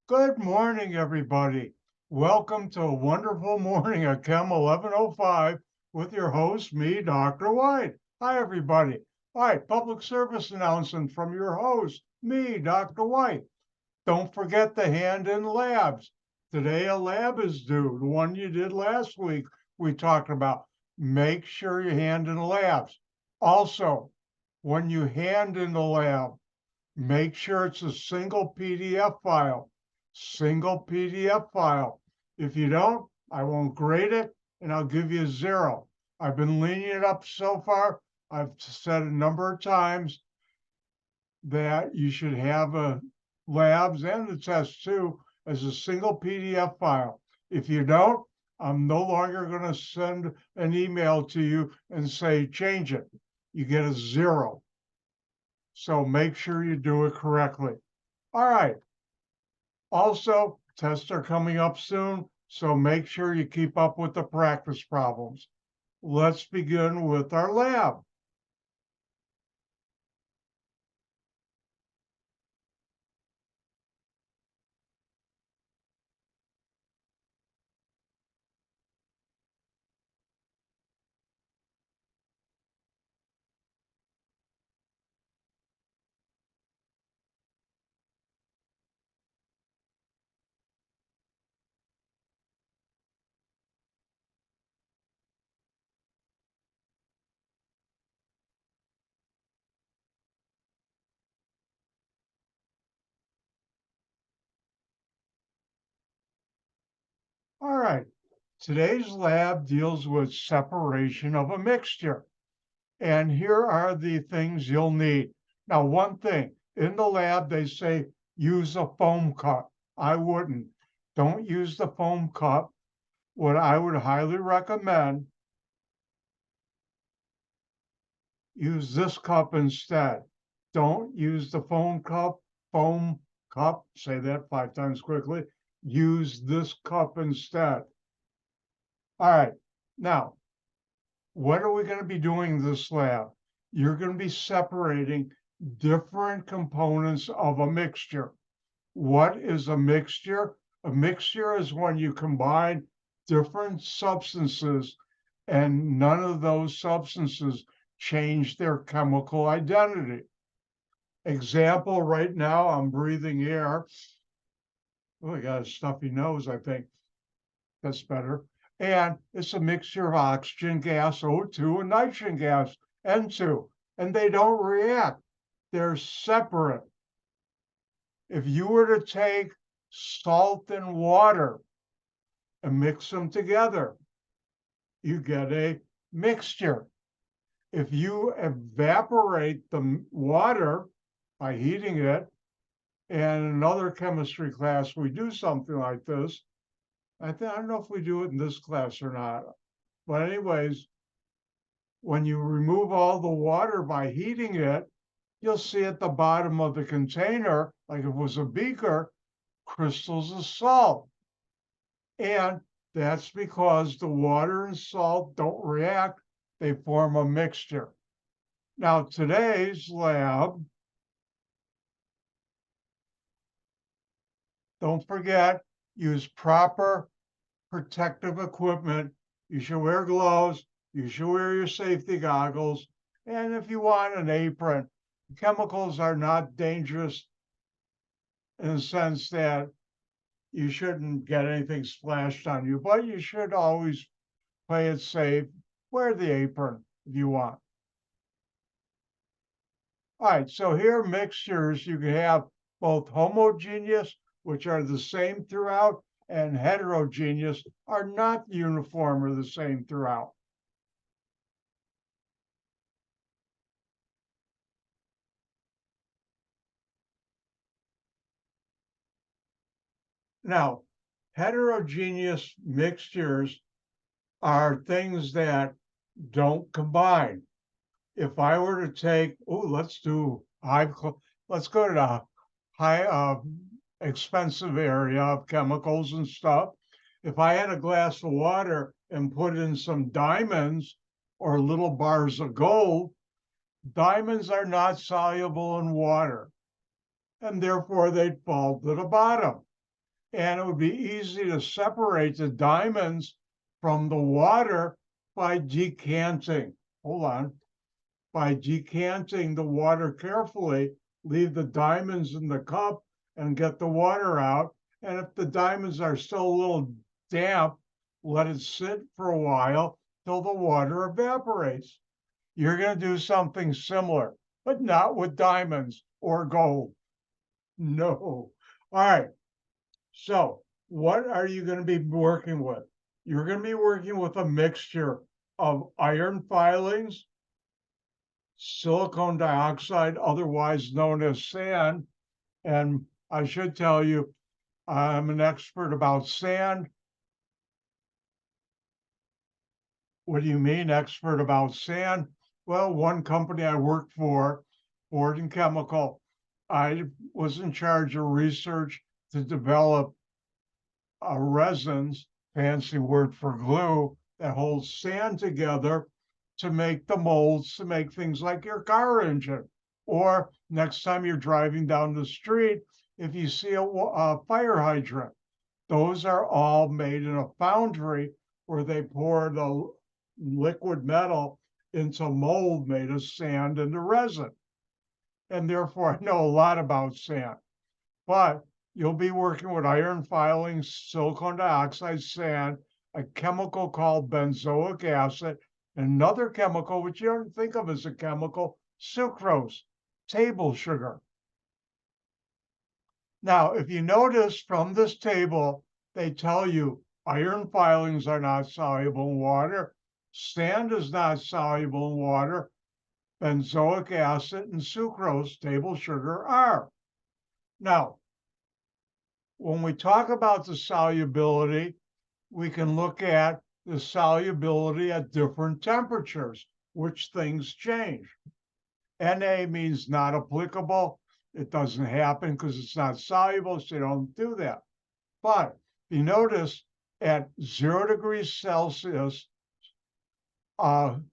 Good morning, everybody. Welcome to a wonderful morning at Chem 1105 with your host, me, Dr. White. Hi, everybody. All right, public service announcement from your host, me, Dr. White. Don't forget the hand in labs. Today, a lab is due, the one you did last week. We talked about make sure you hand in the labs. Also, when you hand in the lab, make sure it's a single PDF file. Single PDF file. If you don't, I won't grade it and I'll give you a 0. I've been leaning it up so far. I've said a number of times that you should have a labs and the test too as a single PDF file. If you don't, I'm no longer going to send an email to you and say change it. You get a 0. So make sure you do it correctly. All right. Also, tests are coming up soon, so make sure you keep up with the practice problems. Let's begin with our lab. All right, today's lab deals with separation of a mixture. And here are the things you'll need. Now, one thing, in the lab, they say use a foam cup. I wouldn't. Don't use the foam cup. What I would highly recommend, use this cup instead. Don't use the foam cup, say that 5 times quickly. Use this cup instead. All right, now, what are we going to be doing in this lab? You're going to be separating different components of a mixture. What is a mixture? A mixture is when you combine different substances and none of those substances change their chemical identity. Example, right now I'm breathing air. Oh, I got a stuffy nose, I think. That's better. And it's a mixture of oxygen gas, O2, and nitrogen gas, N2. And they don't react. They're separate. If you were to take salt and water and mix them together, you get a mixture. If you evaporate the water by heating it, and in another chemistry class, we do something like this. I don't know if we do it in this class or not. But anyways, when you remove all the water by heating it, you'll see at the bottom of the container, like if it was a beaker, crystals of salt. And that's because the water and salt don't react, they form a mixture. Now, today's lab, don't forget, use proper protective equipment. You should wear gloves, you should wear your safety goggles, and if you want, an apron. Chemicals are not dangerous in the sense that you shouldn't get anything splashed on you, but you should always play it safe. Wear the apron if you want. All right, so here mixtures, you can have both homogeneous, which are the same throughout, and heterogeneous are not uniform or the same throughout. Now, heterogeneous mixtures are things that don't combine. If I were to take, let's go to the high expensive area of chemicals and stuff. If I had a glass of water and put in some diamonds or little bars of gold, diamonds are not soluble in water, and therefore they'd fall to the bottom. And it would be easy to separate the diamonds from the water by decanting. Hold on. By decanting the water carefully, leave the diamonds in the cup and get the water out. And if the diamonds are still a little damp, let it sit for a while till the water evaporates. You're going to do something similar, but not with diamonds or gold. No. All right. So what are you going to be working with? You're going to be working with a mixture of iron filings, silicon dioxide, otherwise known as sand. And I should tell you, I'm an expert about sand. What do you mean, expert about sand? Well, one company I worked for, Ford and Chemical, I was in charge of research to develop resins, fancy word for glue, that holds sand together to make the molds to make things like your car engine. Or next time you're driving down the street, if you see a fire hydrant, those are all made in a foundry where they pour the liquid metal into mold made of sand and the resin. And therefore, I know a lot about sand. But you'll be working with iron filings, silicon dioxide, sand, a chemical called benzoic acid, another chemical which you don't think of as a chemical, sucrose, table sugar. Now, if you notice from this table, they tell you iron filings are not soluble in water, sand is not soluble in water, benzoic acid and sucrose, table sugar, are. Now, when we talk about the solubility, we can look at the solubility at different temperatures, which things change. Na means not applicable. It doesn't happen because it's not soluble, so you don't do that. But you notice at 0 degrees Celsius, 0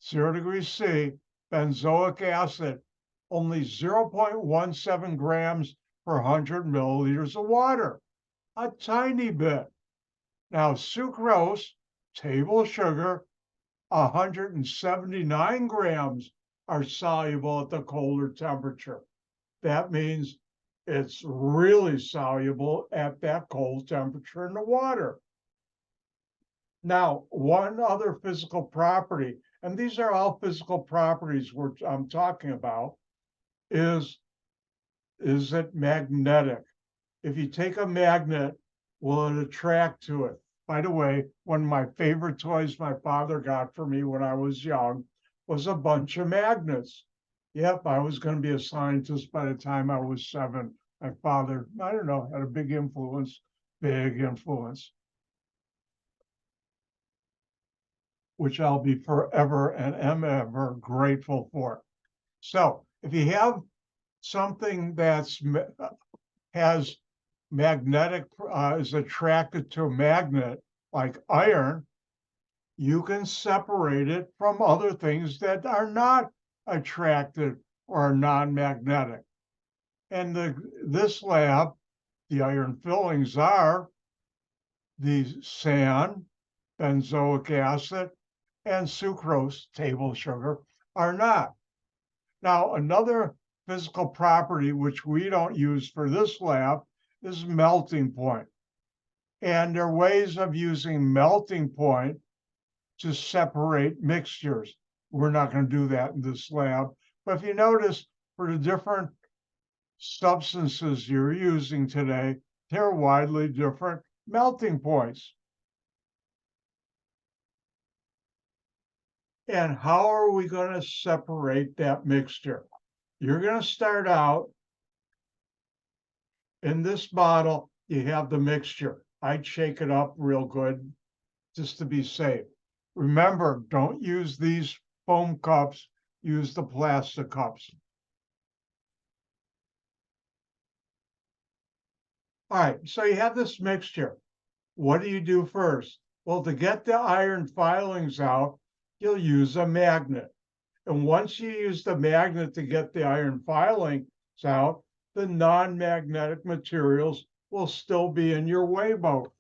degrees C, benzoic acid, only 0.17 grams per 100 milliliters of water, a tiny bit. Now, sucrose, table sugar, 179 grams are soluble at the colder temperature. That means it's really soluble at that cold temperature in the water. Now, one other physical property, and these are all physical properties I'm talking about, is it magnetic? If you take a magnet, will it attract to it? By the way, one of my favorite toys my father got for me when I was young was a bunch of magnets. Yep, I was going to be a scientist by the time I was 7. My father, I don't know, had a big influence, which I'll be forever and am ever grateful for. So if you have something that's has magnetic, is attracted to a magnet like iron, you can separate it from other things that are not attracted or are non-magnetic. And this lab, the iron fillings are the sand, benzoic acid, and sucrose, table sugar, are not. Now, another physical property which we don't use for this lab is melting point. And there are ways of using melting point to separate mixtures. We're not going to do that in this lab. But if you notice, for the different substances you're using today, there are widely different melting points. And how are we going to separate that mixture? You're going to start out in this bottle, you have the mixture. I'd shake it up real good just to be safe. Remember, don't use these foam cups, use the plastic cups. All right, so you have this mixture. What do you do first? Well, to get the iron filings out, you'll use a magnet. And once you use the magnet to get the iron filings out, the non-magnetic materials will still be in your weigh boat.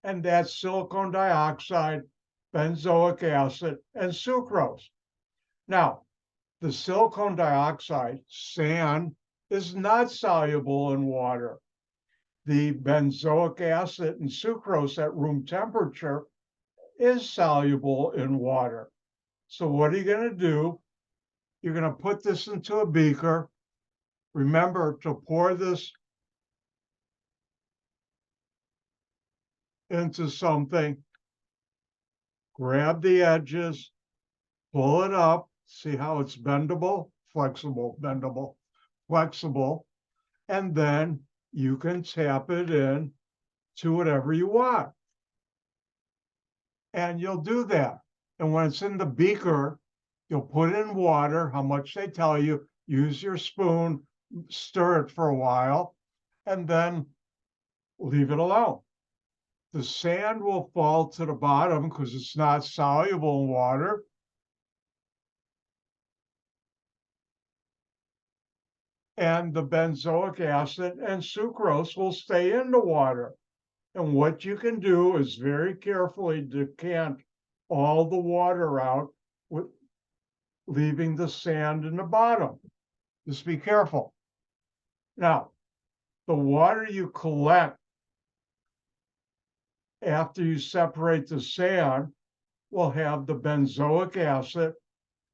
And that's silicon dioxide, benzoic acid, and sucrose. Now, the silicon dioxide, sand, is not soluble in water. The benzoic acid and sucrose at room temperature is soluble in water. So what are you going to do? You're going to put this into a beaker. Remember to pour this into something, grab the edges, pull it up, see how it's bendable, flexible, bendable, flexible, and then you can tap it in to whatever you want. And you'll do that. And when it's in the beaker, you'll put it in water, how much they tell you, use your spoon, stir it for a while, and then leave it alone. The sand will fall to the bottom because it's not soluble in water. And the benzoic acid and sucrose will stay in the water. And what you can do is very carefully decant all the water out, with leaving the sand in the bottom. Just be careful. Now, the water you collect after you separate the sand will have the benzoic acid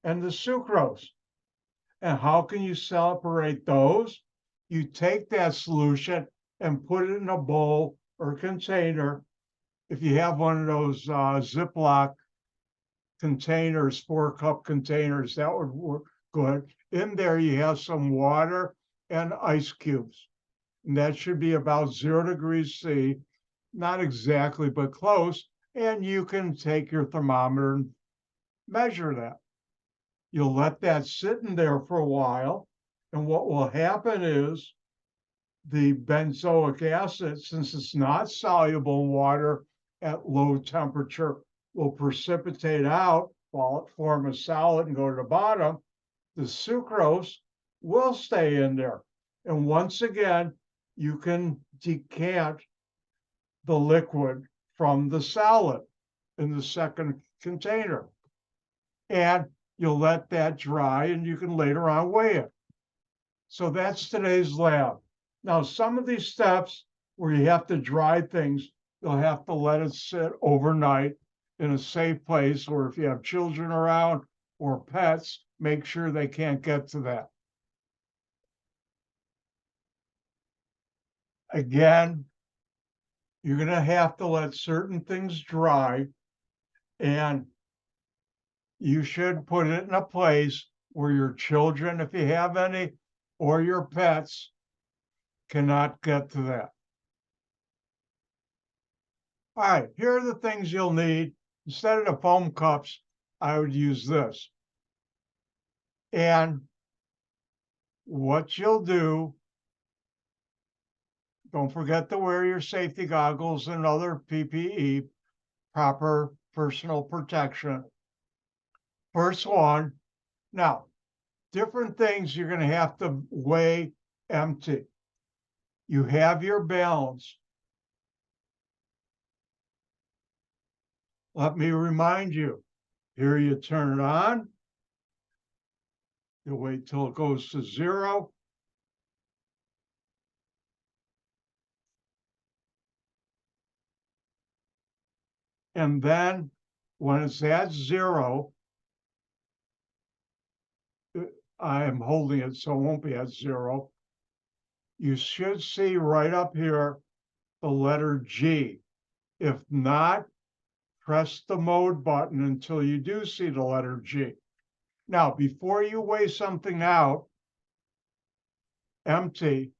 and the sucrose. And how can you separate those? You take that solution and put it in a bowl or container. If you have one of those Ziploc containers, 4-cup containers, that would work good. In there, you have some water and ice cubes. And that should be about 0 degrees C, not exactly, but close. And you can take your thermometer and measure that. You'll let that sit in there for a while. And what will happen is the benzoic acid, since it's not soluble in water at low temperature, will precipitate out, form a solid and go to the bottom. The sucrose will stay in there. And once again, you can decant the liquid from the solid in the second container. And you'll let that dry and you can later on weigh it. So that's today's lab. Now, some of these steps where you have to dry things, you'll have to let it sit overnight in a safe place, or if you have children around or pets, make sure they can't get to that. Again, you're going to have to let certain things dry, and you should put it in a place where your children, if you have any, or your pets cannot get to that. All right, here are the things you'll need. Instead of the foam cups, I would use this. And what you'll do, don't forget to wear your safety goggles and other PPE, proper personal protection. First one, now, different things you're going to have to weigh empty. You have your balance. Let me remind you, here you turn it on. You wait till it goes to 0. And then when it's at 0, I am holding it so it won't be at 0. You should see right up here the letter G. If not, press the mode button until you do see the letter G. Now, before you weigh something out empty,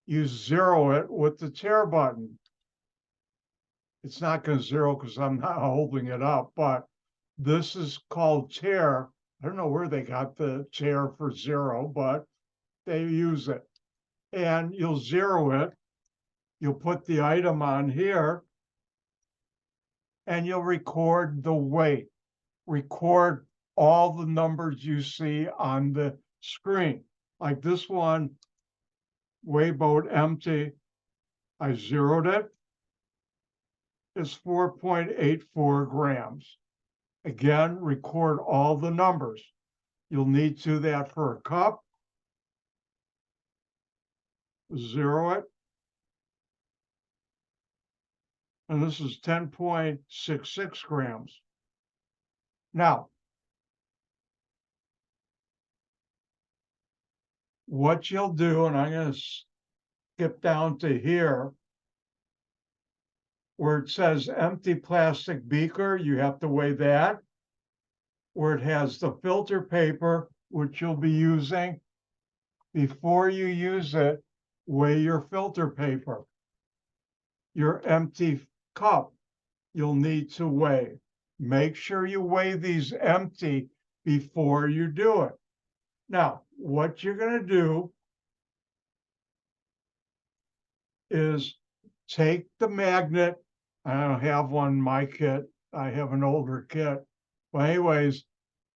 you 0 it with the tare button. It's not going to 0 because I'm not holding it up, but this is called tare. I don't know where they got the tare for 0, but they use it. And you'll 0 it. You'll put the item on here, and you'll record the weight. Record all the numbers you see on the screen. Like this one weigh boat empty, I zeroed it, is 4.84 grams. Again, record all the numbers. You'll need to do that for a cup. Zero it. And this is 10.66 grams. Now, what you'll do, and I'm going to skip down to here, where it says empty plastic beaker, you have to weigh that. Where it has the filter paper, which you'll be using, before you use it, weigh your filter paper. Your empty cup, you'll need to weigh. Make sure you weigh these empty before you do it. Now, what you're going to do is take the magnet. I don't have one in my kit. I have an older kit. But anyways,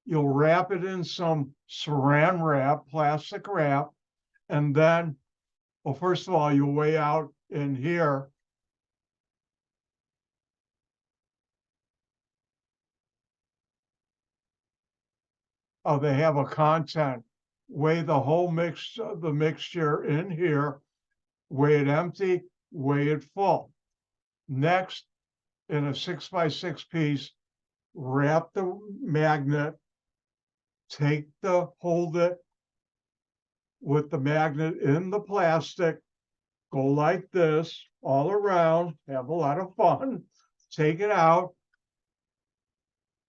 you'll wrap it in some saran wrap, plastic wrap, and then, well, first of all, you'll weigh out in here. Oh, they have a content. Weigh the whole the mixture in here, weigh it empty, weigh it full. Next, in a 6x6 piece, wrap the magnet, hold it with the magnet in the plastic, go like this all around, have a lot of fun, take it out,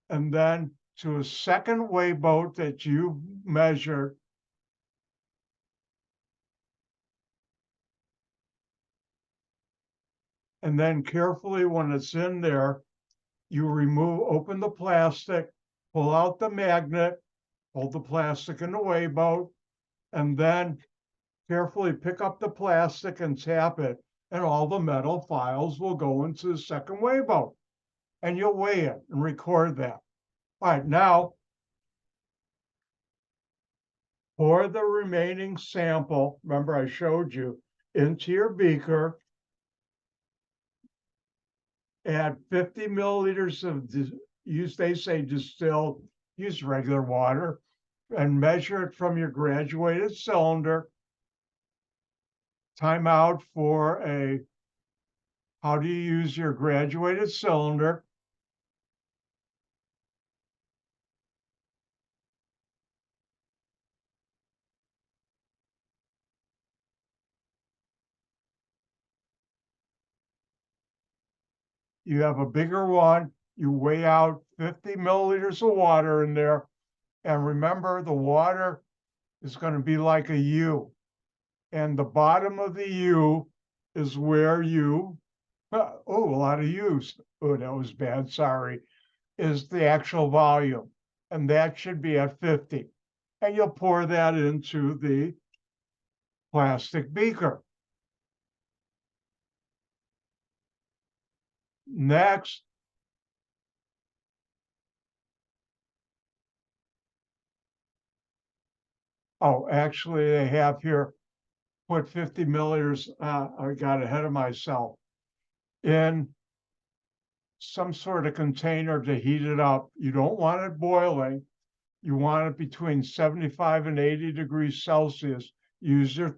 and then to a second weigh boat that you measured, and then carefully, when it's in there, you open the plastic, pull out the magnet, hold the plastic in the weigh boat, and then carefully pick up the plastic and tap it, and all the metal files will go into the second weigh boat. And you'll weigh it and record that. All right, now, pour the remaining sample, remember I showed you, into your beaker. Add 50 milliliters of, they say distilled, use regular water, and measure it from your graduated cylinder. Time out for how do you use your graduated cylinder? You have a bigger one, you weigh out 50 milliliters of water in there. And remember, the water is going to be like a U. And the bottom of the U is where you, oh, a lot of U's. Oh, that was bad, sorry, is the actual volume. And that should be at 50. And you'll pour that into the plastic beaker. Next, oh, actually, they have here, put 50 milliliters, I got ahead of myself, in some sort of container to heat it up. You don't want it boiling. You want it between 75 and 80 degrees Celsius. Use your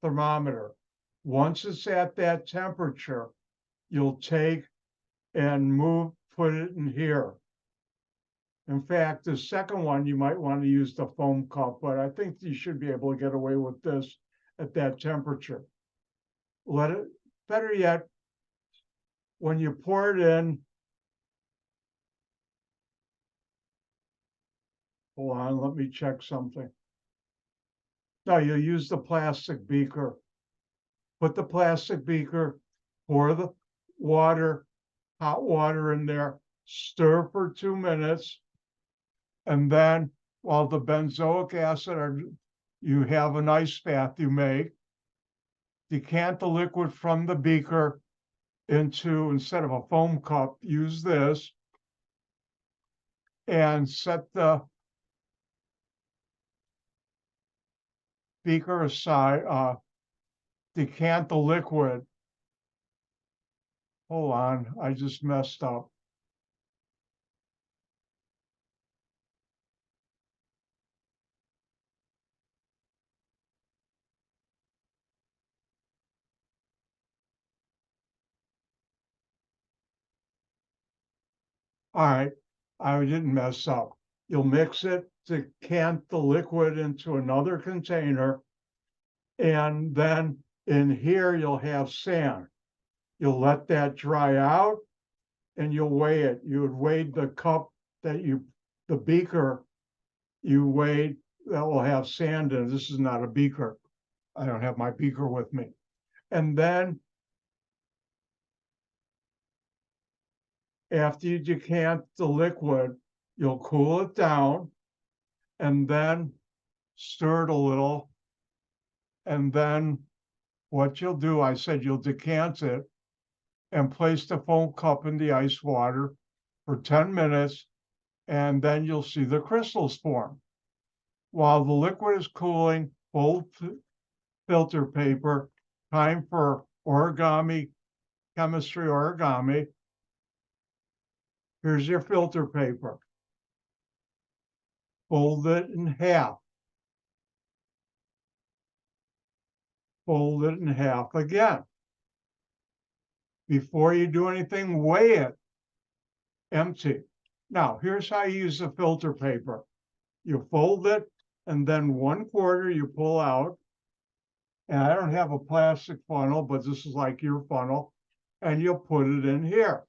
thermometer. Once it's at that temperature, you'll take and put it in here. In fact, the second one, you might want to use the foam cup, but I think you should be able to get away with this at that temperature. Better yet, when you pour it in, hold on, let me check something. No, you'll use the plastic beaker. Put the plastic beaker, pour the water, hot water in there, stir for 2 minutes, and then while the benzoic acid, you have an ice bath you make, decant the liquid from the beaker into, instead of a foam cup, use this, and set the beaker aside, decant the liquid. Hold on, I just messed up. All right, I didn't mess up. You'll mix it, decant the liquid into another container, and then in here you'll have sand. You'll let that dry out and you'll weigh it. You would weigh the cup that the beaker you weighed that will have sand in it. This is not a beaker. I don't have my beaker with me. And then after you decant the liquid, you'll cool it down and then stir it a little. And then what you'll do, I said you'll decant it and place the foam cup in the ice water for 10 minutes, and then you'll see the crystals form. While the liquid is cooling, fold filter paper, time for origami, chemistry origami. Here's your filter paper. Fold it in half. Fold it in half again. Before you do anything, weigh it. Empty. Now, here's how you use the filter paper. You fold it, and then 1/4 you pull out. And I don't have a plastic funnel, but this is like your funnel. And you'll put it in here.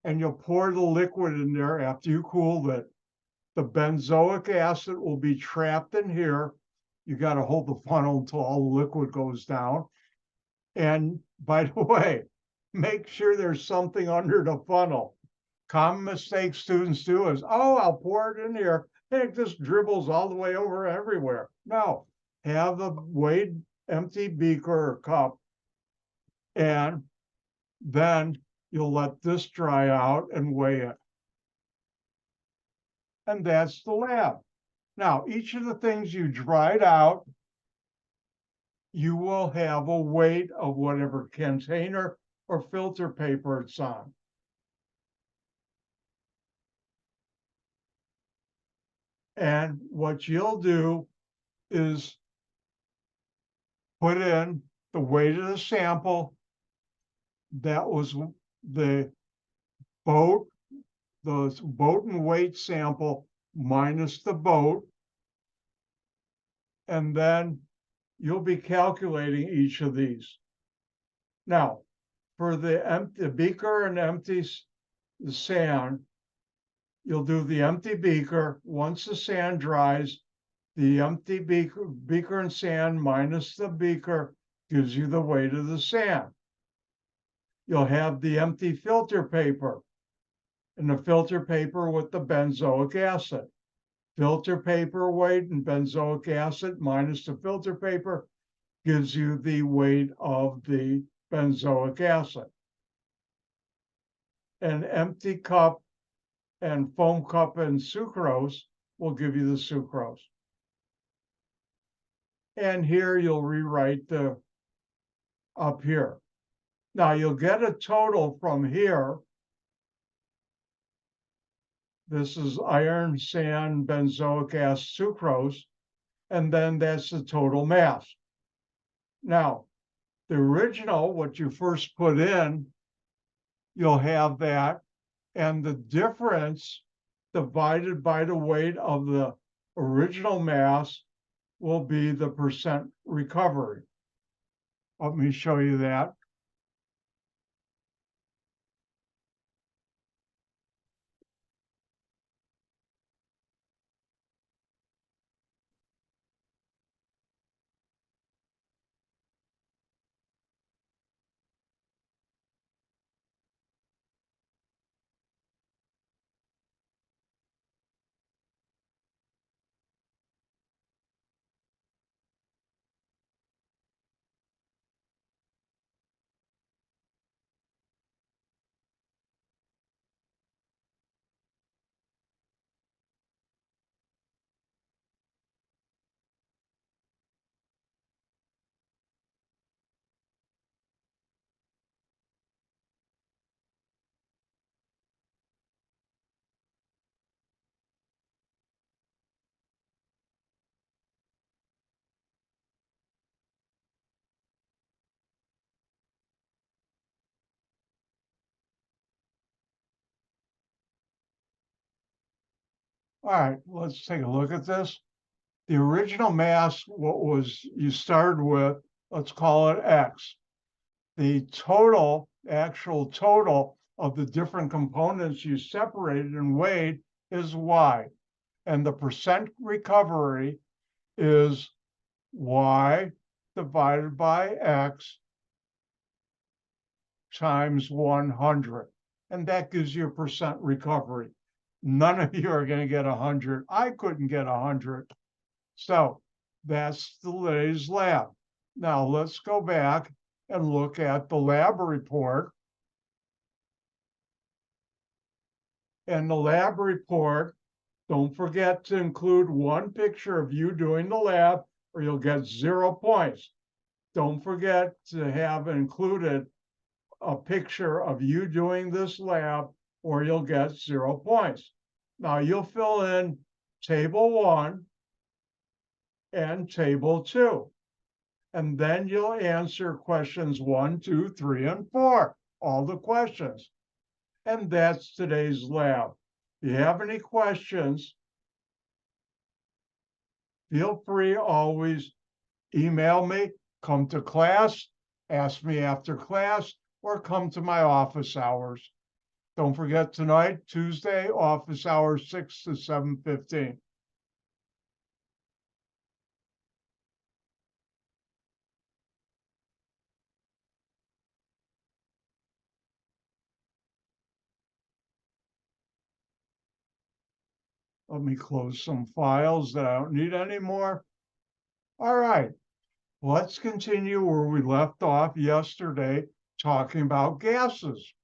And you'll pour the liquid in there after you cooled it. The benzoic acid will be trapped in here. You got to hold the funnel until all the liquid goes down. And by the way, make sure there's something under the funnel. Common mistake students do is, oh, I'll pour it in here, and it just dribbles all the way over everywhere. No, have a weighed empty beaker or cup, and then you'll let this dry out and weigh it. And that's the lab. Now, each of the things you dried out, you will have a weight of whatever container or filter paper it's on. And what you'll do is put in the weight of the sample. That was the boat and weight sample minus the boat. And then you'll be calculating each of these. Now, for the beaker and the sand, you'll do the empty beaker. Once the sand dries, the empty beaker and sand minus the beaker gives you the weight of the sand. You'll have the empty filter paper and the filter paper with the benzoic acid. Filter paper weight and benzoic acid minus the filter paper gives you the weight of the benzoic acid. An empty cup and foam cup and sucrose will give you the sucrose. And here you'll rewrite up here. Now you'll get a total from here. This is iron, sand, benzoic acid, sucrose, and then that's the total mass. Now, the original, what you first put in, you'll have that, and the difference divided by the weight of the original mass will be the percent recovery. Let me show you that. All right, let's take a look at this. The original mass, what was you started with, let's call it X. The total, actual total of the different components you separated and weighed is Y. And the percent recovery is Y divided by X times 100. And that gives you a percent recovery. None of you are going to get 100. I couldn't get 100. So that's today's lab. Now let's go back and look at the lab report. And the lab report, don't forget to include one picture of you doing the lab or you'll get 0 points. Don't forget to have included a picture of you doing this lab or you'll get 0 points. Now you'll fill in table 1 and table 2. And then you'll answer questions 1, 2, 3, and 4, all the questions. And that's today's lab. If you have any questions, feel free always email me, come to class, ask me after class, or come to my office hours. Don't forget tonight, Tuesday, office hours 6 to 7:15. Let me close some files that I don't need anymore. All right, let's continue where we left off yesterday, talking about gases.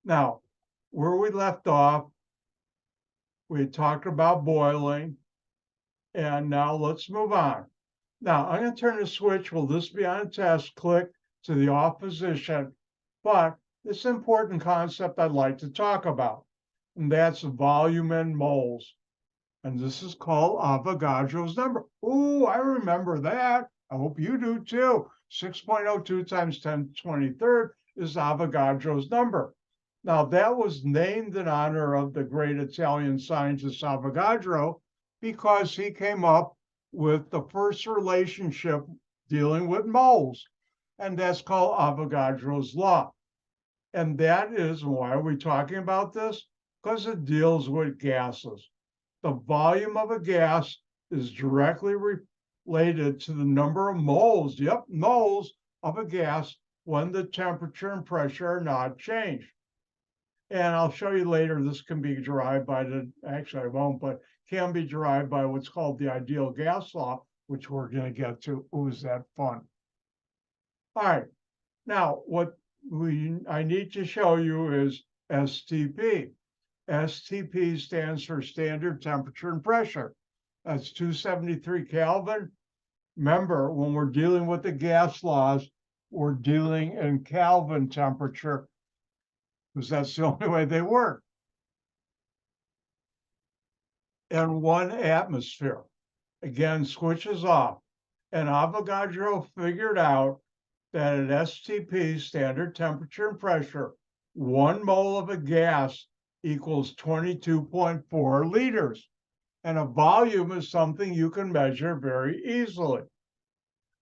Now, where we left off, we talked about boiling, and now let's move on. Now, I'm going to turn the switch. Will this be on a test? Click to the off position. But this important concept I'd like to talk about, and that's volume in moles. And this is called Avogadro's number. Ooh, I remember that. I hope you do too. 6.02 times 10 to the 23rd is Avogadro's number. Now, that was named in honor of the great Italian scientist Avogadro because he came up with the first relationship dealing with moles, and that's called Avogadro's law. And that is, why are we talking about this? Because it deals with gases. The volume of a gas is directly related to the number of moles, moles of a gas when the temperature and pressure are not changed. And I'll show you later, this can be derived by actually I won't, but can be derived by what's called the ideal gas law, which we're going to get to. Ooh, is that fun? All right. Now, what I need to show you is STP. STP stands for standard temperature and pressure. That's 273 Kelvin. Remember, when we're dealing with the gas laws, we're dealing in Kelvin temperature because that's the only way they work. And 1 atmosphere. Again, switches off. And Avogadro figured out that at STP, standard temperature and pressure, 1 mole of a gas equals 22.4 liters. And a volume is something you can measure very easily.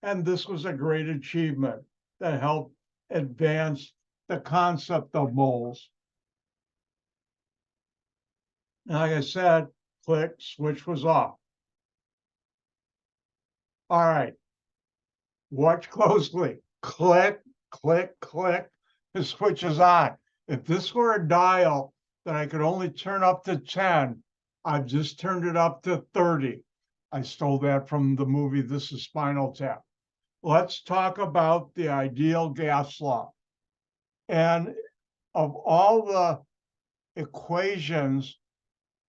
And this was a great achievement that helped advance the concept of moles. And like I said, click, switch was off. All right, watch closely. Click, click, click, the switch is on. If this were a dial that I could only turn up to 10, I've just turned it up to 30. I stole that from the movie This is Spinal Tap. Let's talk about the ideal gas law. And of all the equations,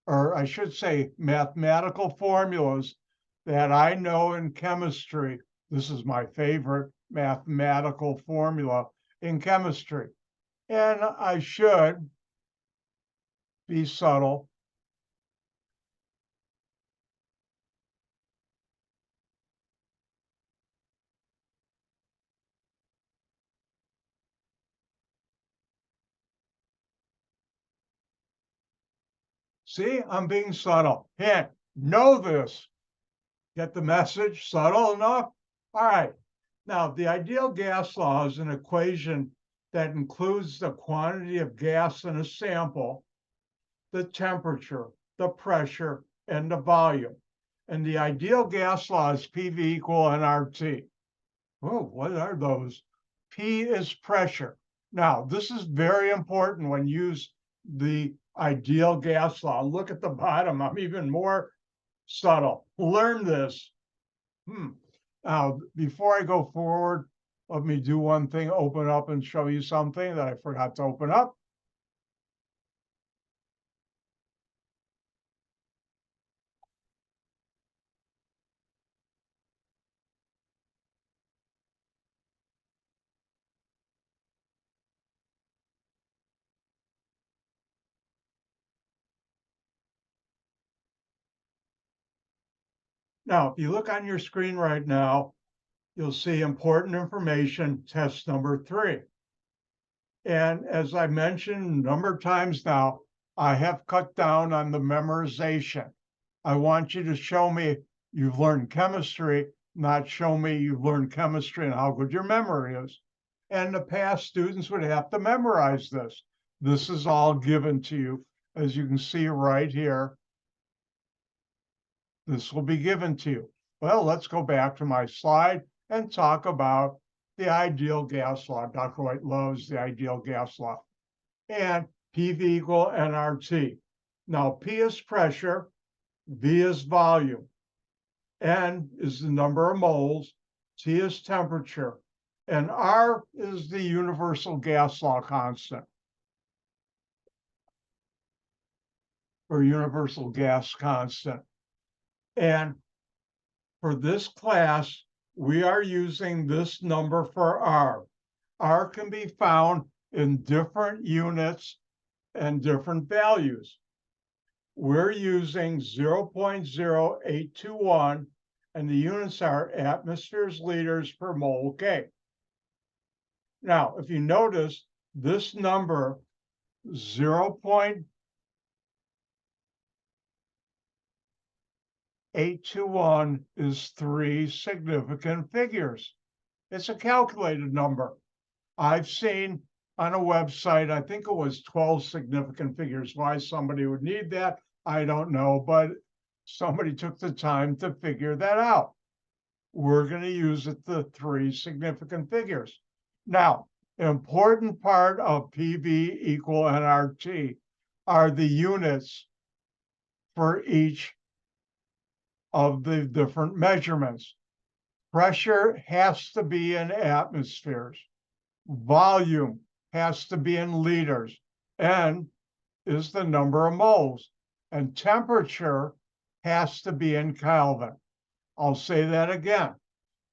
or I should say mathematical formulas that I know in chemistry, this is my favorite mathematical formula in chemistry. And I should be subtle. See, I'm being subtle. Hint, know this. Get the message? Subtle enough? All right. Now, the ideal gas law is an equation that includes the quantity of gas in a sample, the temperature, the pressure, and the volume. And the ideal gas law is PV equal nRT. Oh, what are those? P is pressure. Now, this is very important when you use the ideal gas law. Look at the bottom. I'm even more subtle. Learn this. Now, before I go forward, let me do one thing, open up and show you something that I forgot to open up. Now, if you look on your screen right now, you'll see important information, test number 3. And as I mentioned a number of times now, I have cut down on the memorization. I want you to show me you've learned chemistry, not show me you've learned chemistry and how good your memory is. And in the past, students would have to memorize this. This is all given to you, as you can see right here. This will be given to you. Well, let's go back to my slide and talk about the ideal gas law. Dr. White loves the ideal gas law. And PV equal nRT. Now, P is pressure, V is volume, N is the number of moles, T is temperature, and R is the universal gas law constant, or universal gas constant. And for this class, we are using this number for R. R can be found in different units and different values. We're using 0.0821, and the units are atmospheres, liters per mole K. Now, if you notice, this number, 0.821, is 3 significant figures. It's a calculated number. I've seen on a website, I think it was 12 significant figures. Why somebody would need that, I don't know, but somebody took the time to figure that out. We're going to use it the 3 significant figures. Now, an important part of PV equal nRT are the units for each of the different measurements. Pressure has to be in atmospheres. Volume has to be in liters. N is the number of moles. And temperature has to be in Kelvin. I'll say that again.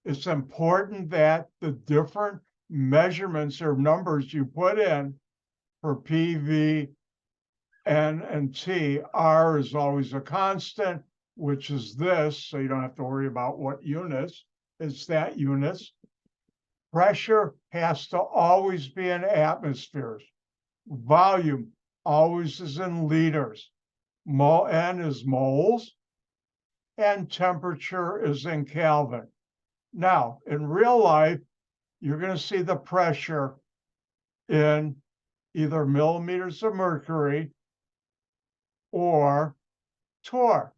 It's important that the different measurements or numbers you put in for PV, N, and T, R is always a constant, which is this, so you don't have to worry about what units. It's that units. Pressure has to always be in atmospheres. Volume always is in liters. N is moles, and temperature is in Kelvin. Now, in real life, you're going to see the pressure in either millimeters of mercury or torr.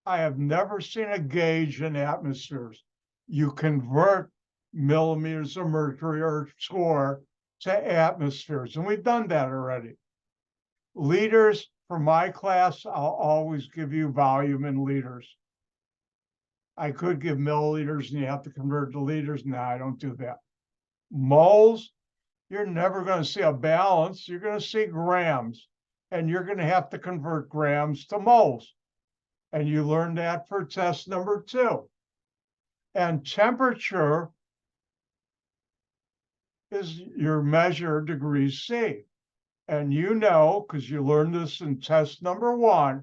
I have never seen a gauge in atmospheres. You convert millimeters of mercury or torr to atmospheres, and we've done that already. Liters, for my class, I'll always give you volume in liters. I could give milliliters and you have to convert to liters. No, I don't do that. Moles, you're never going to see a balance. You're going to see grams, and you're going to have to convert grams to moles. And you learned that for test number 2. And temperature is your measure degrees C. And you know, because you learned this in test number 1,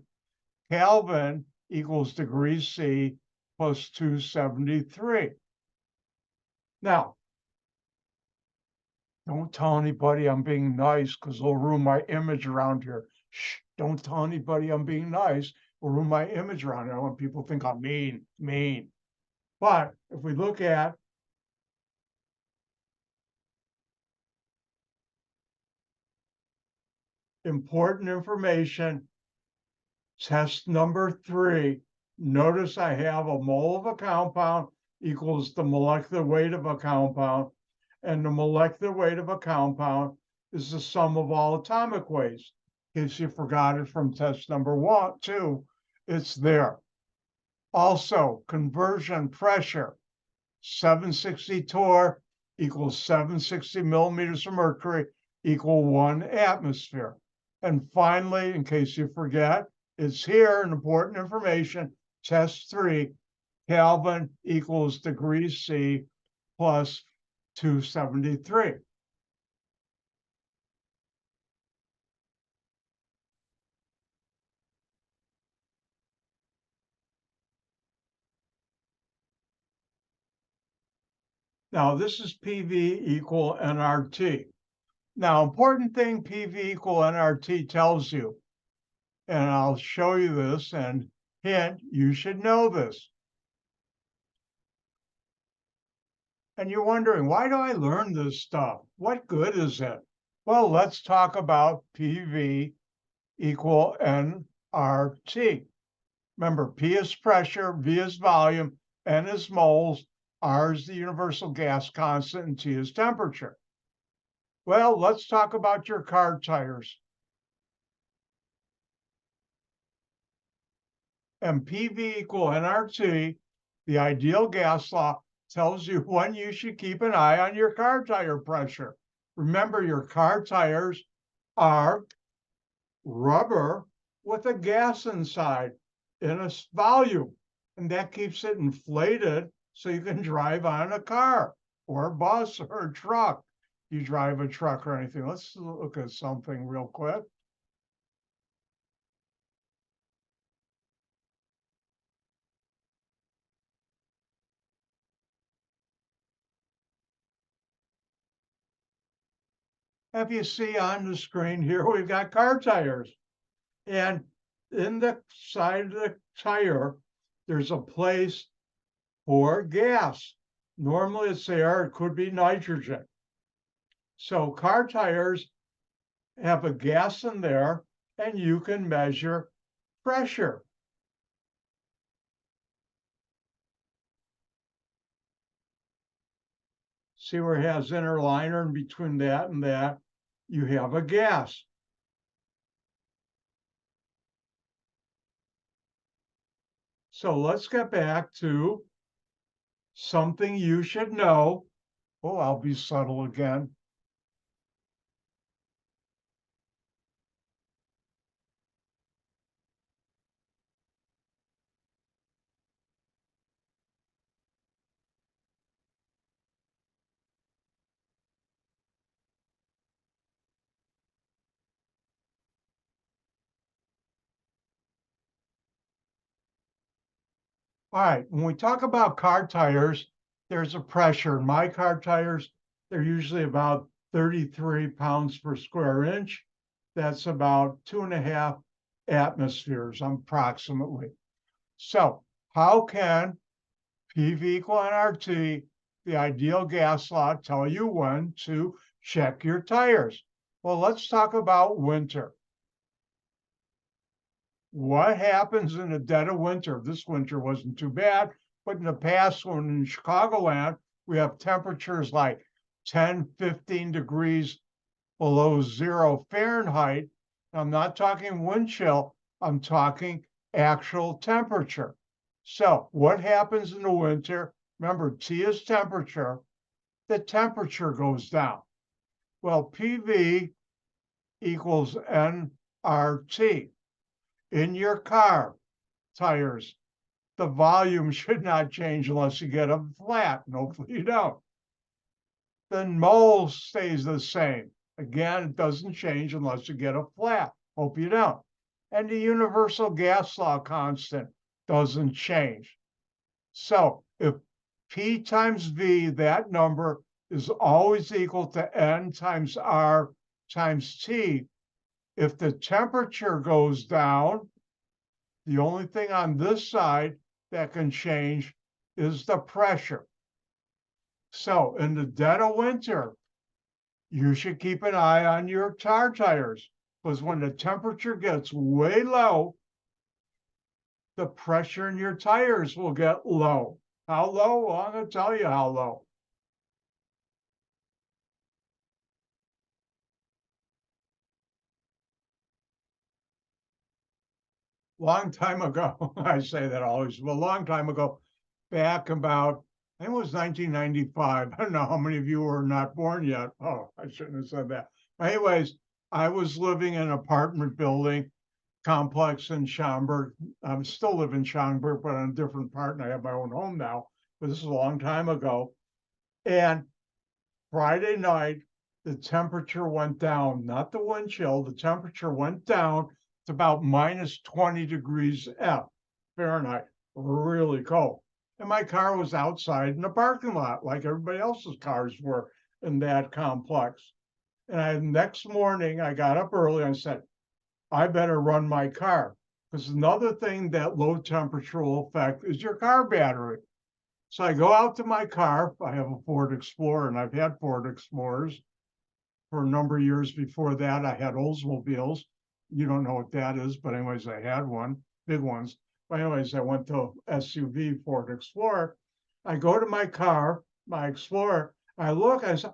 Kelvin equals degrees C plus 273. Now, don't tell anybody I'm being nice because they'll ruin my image around here. Shh, don't tell anybody I'm being nice or ruin my image around here when people think I'm mean. But if we look at important information, test number 3, notice I have a mole of a compound equals the molecular weight of a compound, and the molecular weight of a compound is the sum of all atomic weights. In case you forgot it from test number 2, it's there. Also, conversion pressure, 760 torr equals 760 millimeters of mercury equal 1 atmosphere. And finally, in case you forget, it's here in important information, test 3, Kelvin equals degrees C plus 273. Now, this is PV equal nRT. Now, important thing PV equal nRT tells you, and I'll show you this, and hint, you should know this. And you're wondering, why do I learn this stuff? What good is it? Well, let's talk about PV equal nRT. Remember, P is pressure, V is volume, N is moles, R is the universal gas constant, and T is temperature. Well, let's talk about your car tires. And PV equal nRT, the ideal gas law, tells you when you should keep an eye on your car tire pressure. Remember, your car tires are rubber with a gas inside in a volume, and that keeps it inflated so you can drive on a car or a bus or a truck. You drive a truck or anything. Let's look at something real quick. If you see on the screen here, we've got car tires. And in the side of the tire, there's a place for gas. Normally it's air, it could be nitrogen. So car tires have a gas in there, and you can measure pressure. See where it has inner liner, and between that and that, you have a gas. So let's get back to something you should know. Oh, I'll be subtle again. All right, when we talk about car tires, there's a pressure. In my car tires, they're usually about 33 pounds per square inch. That's about 2.5 atmospheres approximately. So how can PV equal nRT, the ideal gas law, tell you when to check your tires? Well, let's talk about winter. What happens in the dead of winter? This winter wasn't too bad, but in the past, when in Chicagoland, we have temperatures like 10, 15 degrees below 0 Fahrenheit. I'm not talking wind chill, I'm talking actual temperature. So what happens in the winter? Remember, T is temperature. The temperature goes down. Well, PV equals nRT. In your car tires, the volume should not change unless you get them flat, and hopefully you don't. The mole stays the same. Again, it doesn't change unless you get a flat. Hope you don't. And the universal gas law constant doesn't change. So if P times V, that number is always equal to N times R times T, If the temperature goes down, the only thing on this side that can change is the pressure. So in the dead of winter, you should keep an eye on your car tires, because when the temperature gets way low, the pressure in your tires will get low. How low? Well, I'm going to tell you how low. Long time ago, I say that always, but a long time ago, back about, I think it was 1995. I don't know how many of you were not born yet. Oh, I shouldn't have said that. But anyways, I was living in an apartment building complex in Schaumburg. I still live in Schaumburg, but on a different part, and I have my own home now. But this is a long time ago. And Friday night, the temperature went down, not the wind chill, the temperature went down to about minus 20 degrees F Fahrenheit, really cold. And my car was outside in the parking lot, like everybody else's cars were in that complex. And next morning, I got up early and said, I better run my car. Because another thing that low temperature will affect is your car battery. So I go out to my car. I have a Ford Explorer, and I've had Ford Explorers for a number of years. Before that, I had Oldsmobiles. You don't know what that is, but anyways, I had one, big ones. But anyways, I went to SUV Ford Explorer. I go to my car, my Explorer. I look, I say,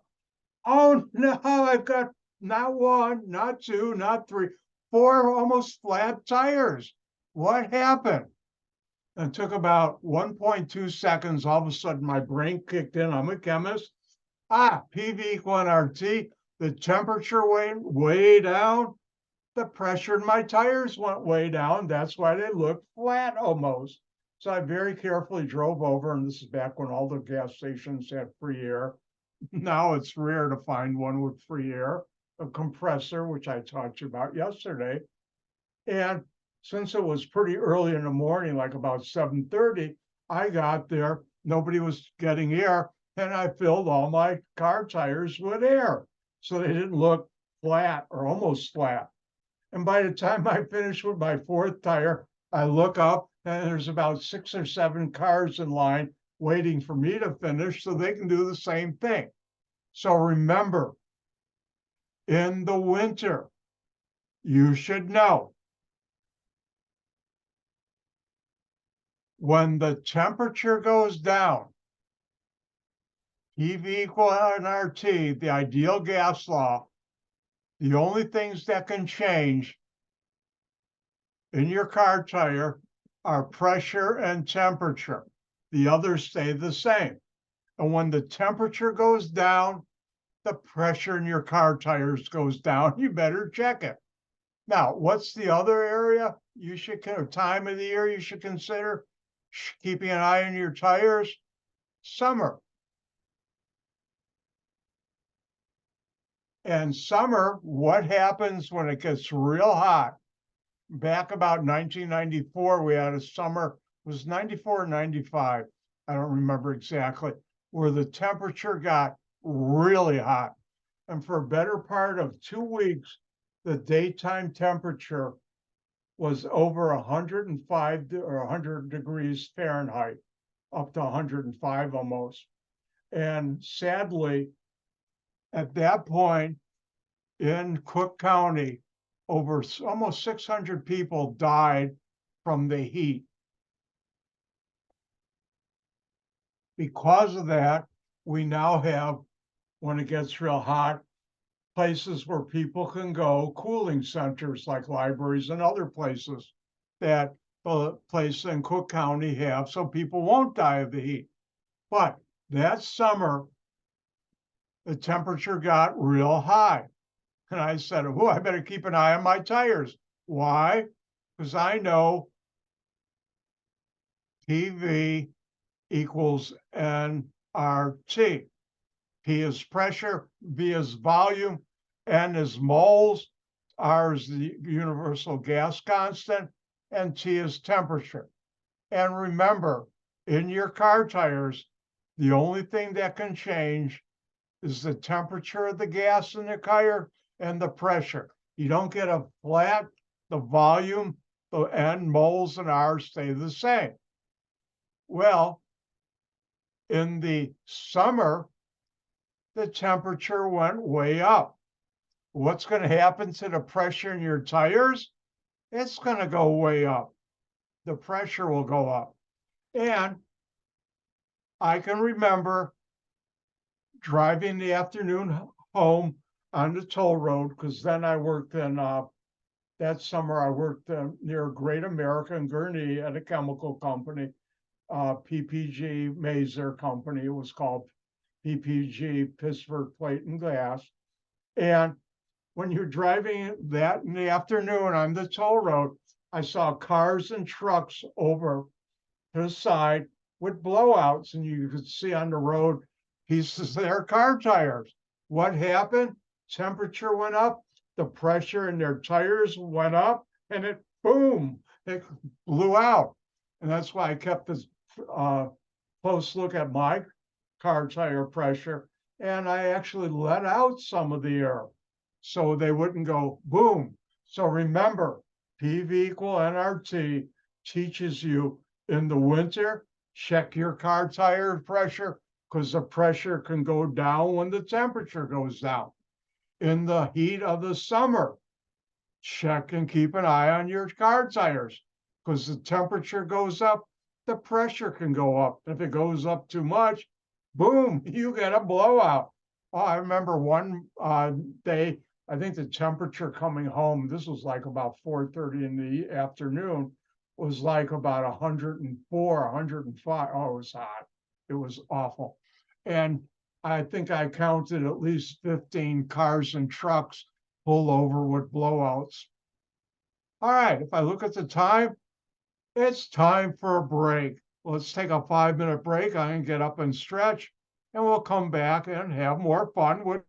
oh no, I've got not one, not two, not three, four almost flat tires. What happened? It took about 1.2 seconds. All of a sudden, my brain kicked in. I'm a chemist. PV equal nRT. The temperature went way down. The pressure in my tires went way down. That's why they look flat almost. So I very carefully drove over, and this is back when all the gas stations had free air. Now it's rare to find one with free air, a compressor, which I taught you about yesterday. And since it was pretty early in the morning, like about 7:30, I got there, nobody was getting air, and I filled all my car tires with air. So they didn't look flat or almost flat. And by the time I finished with my fourth tire, I look up and there's about 6 or 7 cars in line waiting for me to finish so they can do the same thing. So remember, in the winter, you should know when the temperature goes down, PV equal nRT, the ideal gas law, the only things that can change in your car tire are pressure and temperature. The others stay the same. And when the temperature goes down, the pressure in your car tires goes down. You better check it. Now, what's the other area you should, or time of the year you should consider keeping an eye on your tires? Summer. And summer, what happens when it gets real hot? Back about 1994, we had a summer, it was 94 or 95, I don't remember exactly, where the temperature got really hot. And for a better part of 2 weeks, the daytime temperature was over 105 or 100 degrees Fahrenheit, up to 105 almost. And sadly, at that point in Cook County, over almost 600 people died from the heat. Because of that, we now have, when it gets real hot, places where people can go, cooling centers like libraries and other places that the place in Cook County have, so people won't die of the heat. But that summer, the temperature got real high. And I said, oh, I better keep an eye on my tires. Why? Because I know PV equals nRT. P is pressure, V is volume, N is moles, R is the universal gas constant, and T is temperature. And remember, in your car tires, the only thing that can change is the temperature of the gas in the tire and the pressure. You don't get a flat, the volume, the N moles and R stay the same. Well, in the summer, the temperature went way up. What's going to happen to the pressure in your tires? It's going to go way up. The pressure will go up. And I can remember driving the afternoon home on the toll road, because then I worked in, that summer I worked near Great America in Gurnee at a chemical company, PPG Mazer Company. It was called PPG, Pittsburgh Plate and Glass. And when you're driving that in the afternoon on the toll road, I saw cars and trucks over to the side with blowouts, and you could see on the road pieces of their car tires. What happened? Temperature went up, the pressure in their tires went up, and it boom, it blew out. And that's why I kept this close look at my car tire pressure, and I actually let out some of the air so they wouldn't go boom. So remember, PV equal nRT teaches you in the winter, check your car tire pressure, because the pressure can go down when the temperature goes down. In the heat of the summer, check and keep an eye on your car tires, because the temperature goes up, the pressure can go up. If it goes up too much, boom, you get a blowout. Oh, I remember one day, I think the temperature coming home, this was like about 4:30 in the afternoon, was like about 104, 105. Oh, it was hot. It was awful. And I think I counted at least 15 cars and trucks pull over with blowouts. All right, if I look at the time, it's time for a break. Let's take a 5-minute break. I can get up and stretch, and we'll come back and have more fun with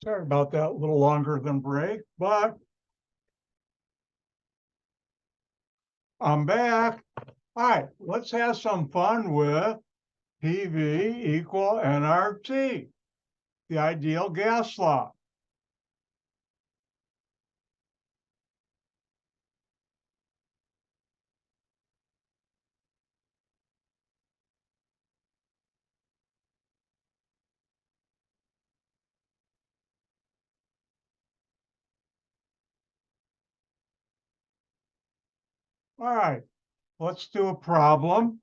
Sorry about that, a little longer than break, but I'm back. All right, let's have some fun with PV equal nRT, the ideal gas law. All right, let's do a problem,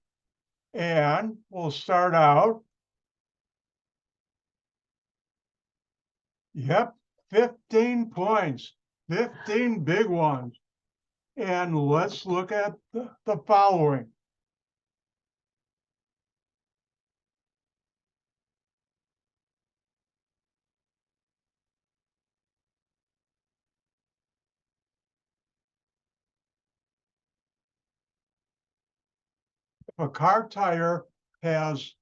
and we'll start out. Yep, 15 points, 15 big ones. And let's look at the following. If a car tire has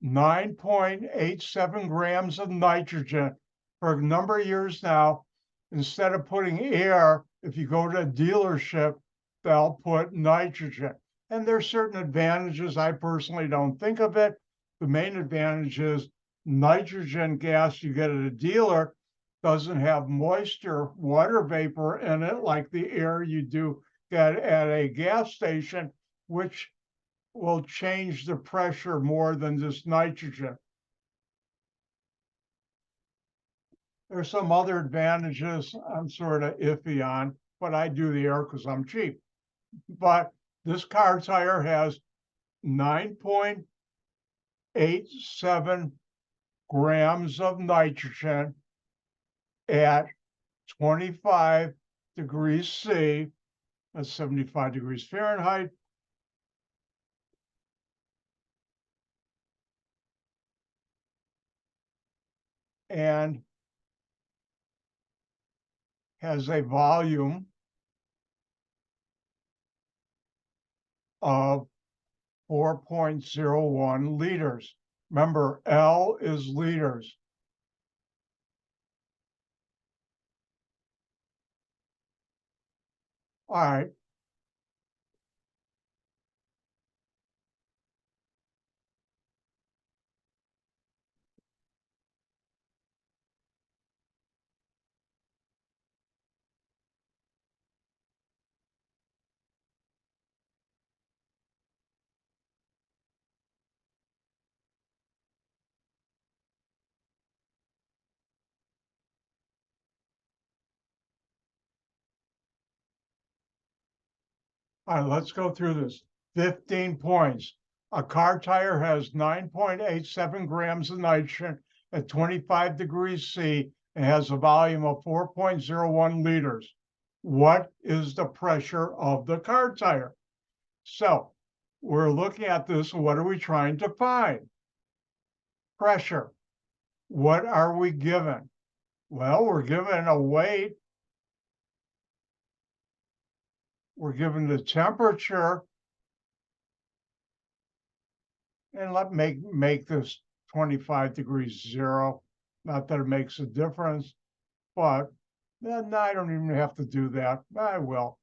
9.87 grams of nitrogen for a number of years now, instead of putting air, if you go to a dealership, they'll put nitrogen. And there's certain advantages. I personally don't think of it. The main advantage is nitrogen gas you get at a dealer doesn't have moisture, water vapor in it like the air you do get at a gas station, which will change the pressure more than just nitrogen. There's some other advantages I'm sort of iffy on, but I do the air because I'm cheap. But this car tire has 9.87 grams of nitrogen at 25 degrees C, that's 75 degrees Fahrenheit. And has a volume of 4.01 liters. Remember, L is liters. All right. All right, let's go through this. 15 points. A car tire has 9.87 grams of nitrogen at 25 degrees C and has a volume of 4.01 liters. What is the pressure of the car tire? So we're looking at this. What are we trying to find? Pressure. What are we given? Well, we're given a weight. We're given the temperature. And let make this 25 degrees 0. Not that it makes a difference, but then I don't even have to do that. I will.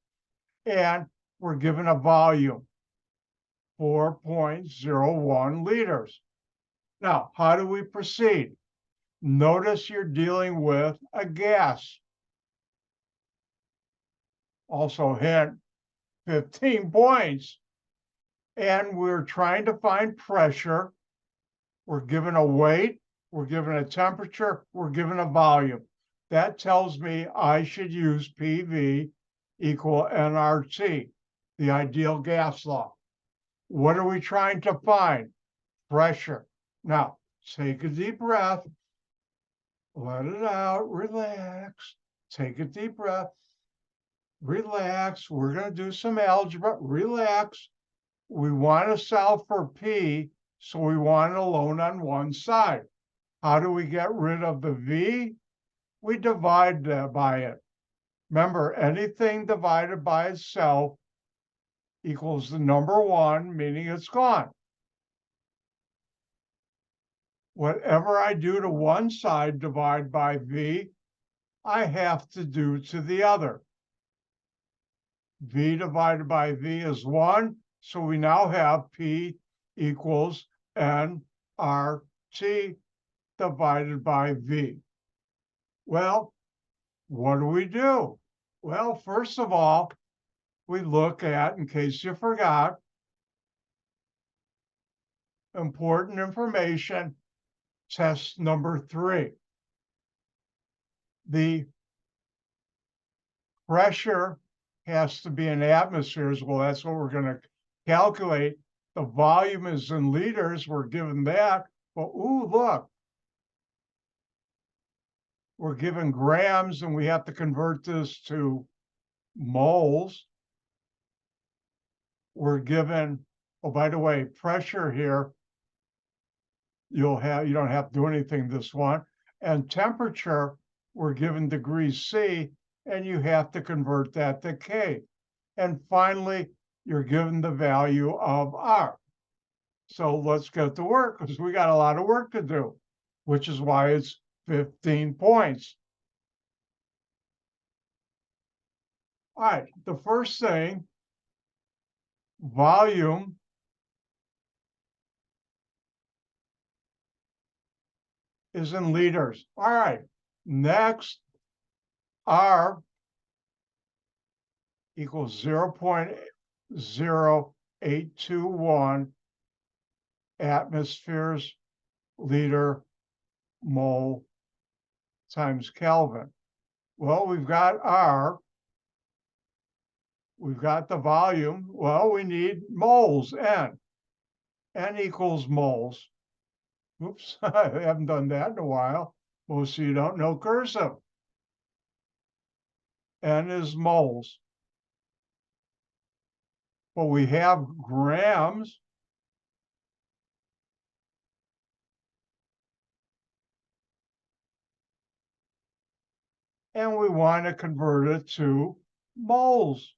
And we're given a volume, 4.01 liters. Now, how do we proceed? Notice you're dealing with a gas. Also hint, 15 points. And we're trying to find pressure. We're given a weight, we're given a temperature, we're given a volume. That tells me I should use PV equal nRT, the ideal gas law. What are we trying to find? Pressure. Now, take a deep breath. Let it out. Relax. Take a deep breath. Relax. We're going to do some algebra. Relax. We want to solve for P, so we want it alone on one side. How do we get rid of the V? We divide that by it. Remember, anything divided by itself equals the number 1, meaning it's gone. whatever I do to one side divide by V, I have to do to the other. V divided by V is 1, so we now have P equals nRT divided by V. Well, what do? Well, first of all, we look at, in case you forgot, important information, test number 3. The pressure has to be in atmospheres. Well, that's what we're going to calculate. The volume is in liters. We're given that. But, ooh, look. We're given grams, and we have to convert this to moles. We're given, oh, by the way, pressure here. You don't have to do anything this one. And temperature, we're given degrees C, and you have to convert that to K. And finally, you're given the value of R. So let's get to work, because we got a lot of work to do, which is why it's 15 points. All right, the first thing, volume is in liters. All right, next, R equals 0.0821 atmospheres liter mole times Kelvin. Well, we've got R. We've got the volume. Well, we need moles, N. N equals moles. Oops, I haven't done that in a while. Most of you don't know cursive. N is moles. But we have grams. And we want to convert it to moles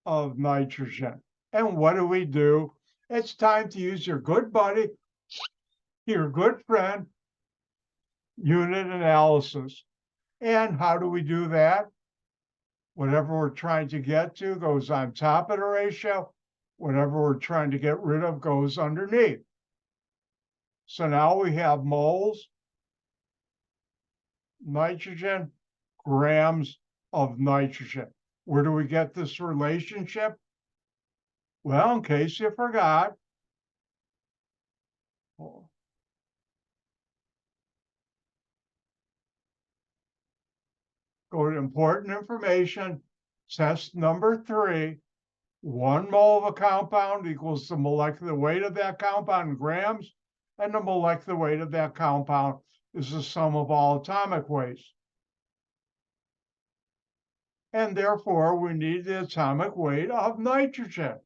of nitrogen. And what do? It's time to use your good buddy, your good friend, unit analysis. And how do we do that? Whatever we're trying to get to goes on top of the ratio. Whatever we're trying to get rid of goes underneath. So now we have moles, nitrogen, grams of nitrogen. Where do we get this relationship? Well, in case you forgot, go to important information, test number 3. 1 mole of a compound equals the molecular weight of that compound in grams, and the molecular weight of that compound is the sum of all atomic weights. And therefore, we need the atomic weight of nitrogen.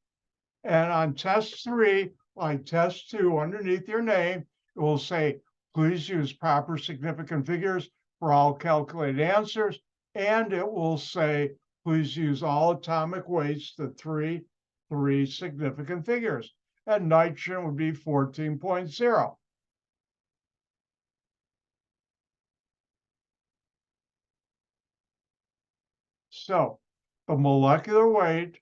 And on test 3, like test 2, underneath your name, it will say, please use proper significant figures for all calculated answers. And it will say, please use all atomic weights to three significant figures. And nitrogen would be 14.0. So the molecular weight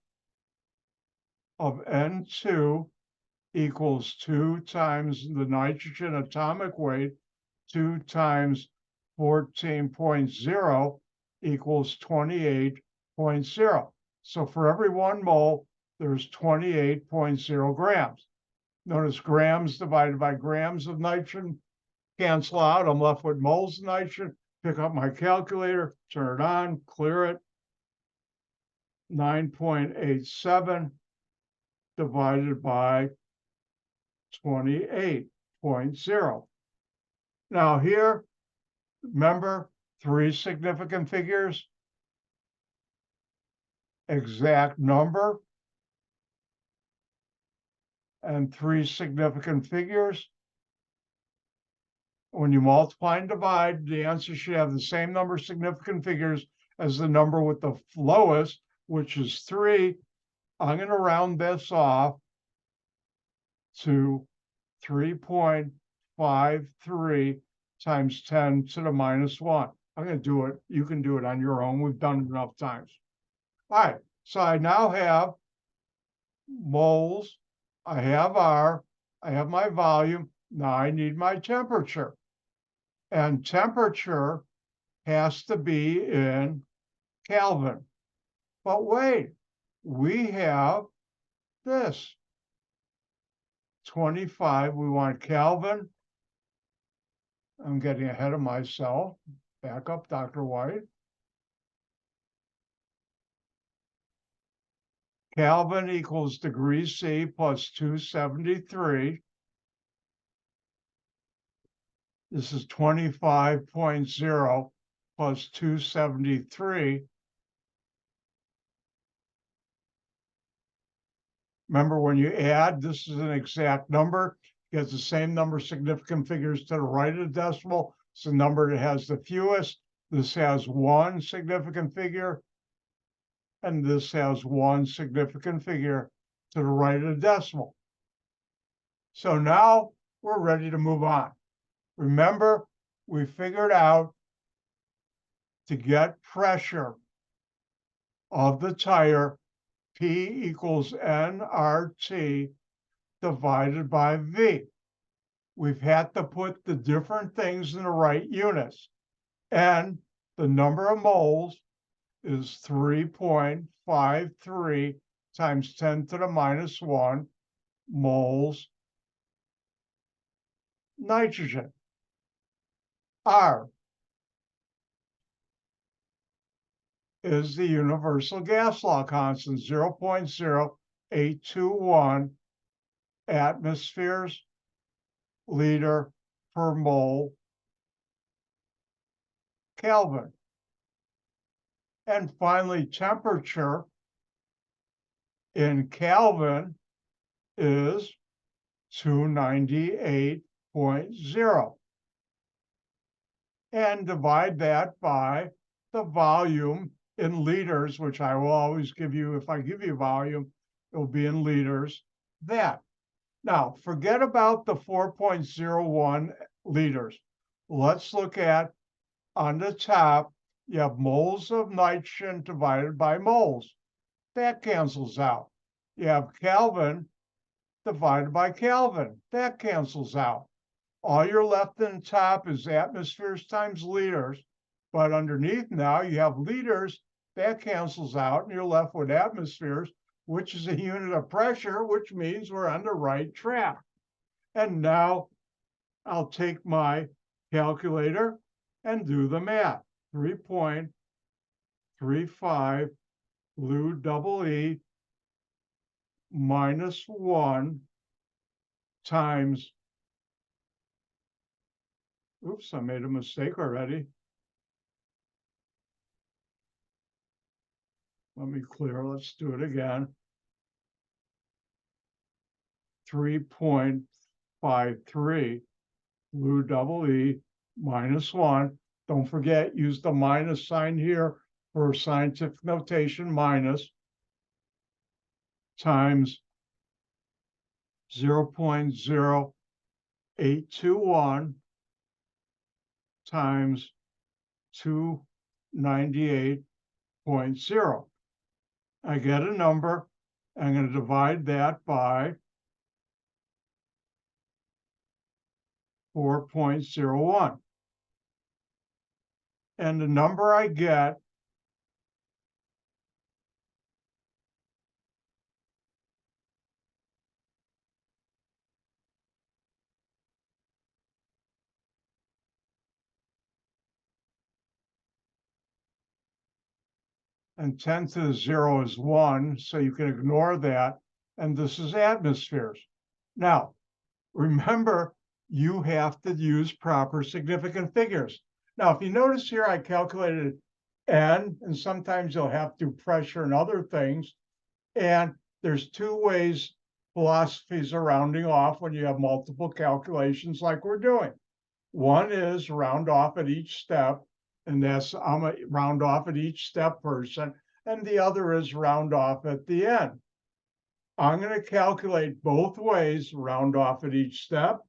of N2 equals 2 times the nitrogen atomic weight, 2 times 14.0 equals 28.0. So for every 1 mole, there's 28.0 grams. Notice grams divided by grams of nitrogen cancel out. I'm left with moles of nitrogen. Pick up my calculator, turn it on, clear it. 9.87 divided by 28.0. Now here, remember, 3 significant figures, exact number, and 3 significant figures. When you multiply and divide, the answer should have the same number of significant figures as the number with the lowest, which is 3. I'm going to round this off to 3.53 times 10 to the minus 1. I'm going to do it. You can do it on your own. We've done it enough times. All right. So I now have moles. I have R. I have my volume. Now I need my temperature. And temperature has to be in Kelvin. But wait, we have this. 25, we want Kelvin. I'm getting ahead of myself. Back up, Dr. White. Kelvin equals degrees C plus 273. This is 25.0 plus 273. Remember, when you add, this is an exact number. It has the same number of significant figures to the right of the decimal. It's the number that has the fewest. This has one significant figure, and this has one significant figure to the right of the decimal. So now we're ready to move on. Remember, we figured out to get pressure of the tire, P equals nRT divided by V. We've had to put the different things in the right units. And the number of moles is 3.53 times 10 to the minus 1 moles nitrogen. R is the universal gas law constant, 0.0821 atmospheres liter per mole Kelvin. And finally, temperature in Kelvin is 298.0. And divide that by the volume in liters, which I will always give you. If I give you volume, it will be in liters. That. Now, forget about the 4.01 liters. Let's look at on the top, you have moles of nitrogen divided by moles. That cancels out. You have Kelvin divided by Kelvin. That cancels out. All you're left in the top is atmospheres times liters. But underneath now, you have liters. That cancels out, and you're left with atmospheres, which is a unit of pressure, which means we're on the right track. And now I'll take my calculator and do the math. 3.35 blue double E minus 1 times, oops, I made a mistake already. Let me clear, let's do it again. 3.53 blue double E minus 1. Don't forget, use the minus sign here for scientific notation, minus, times 0.0821 times 298.0. I get a number. I'm going to divide that by 4.01. And the number I get and 10 to the 0 is 1, so you can ignore that. And this is atmospheres. Now, remember, you have to use proper significant figures. Now, if you notice here, I calculated N, and sometimes you'll have to pressure and other things. And there's two ways philosophies are rounding off when you have multiple calculations like we're doing. One is round off at each step, and that's I'm a round off at each step person, and the other is round off at the end. I'm going to calculate both ways, round off at each step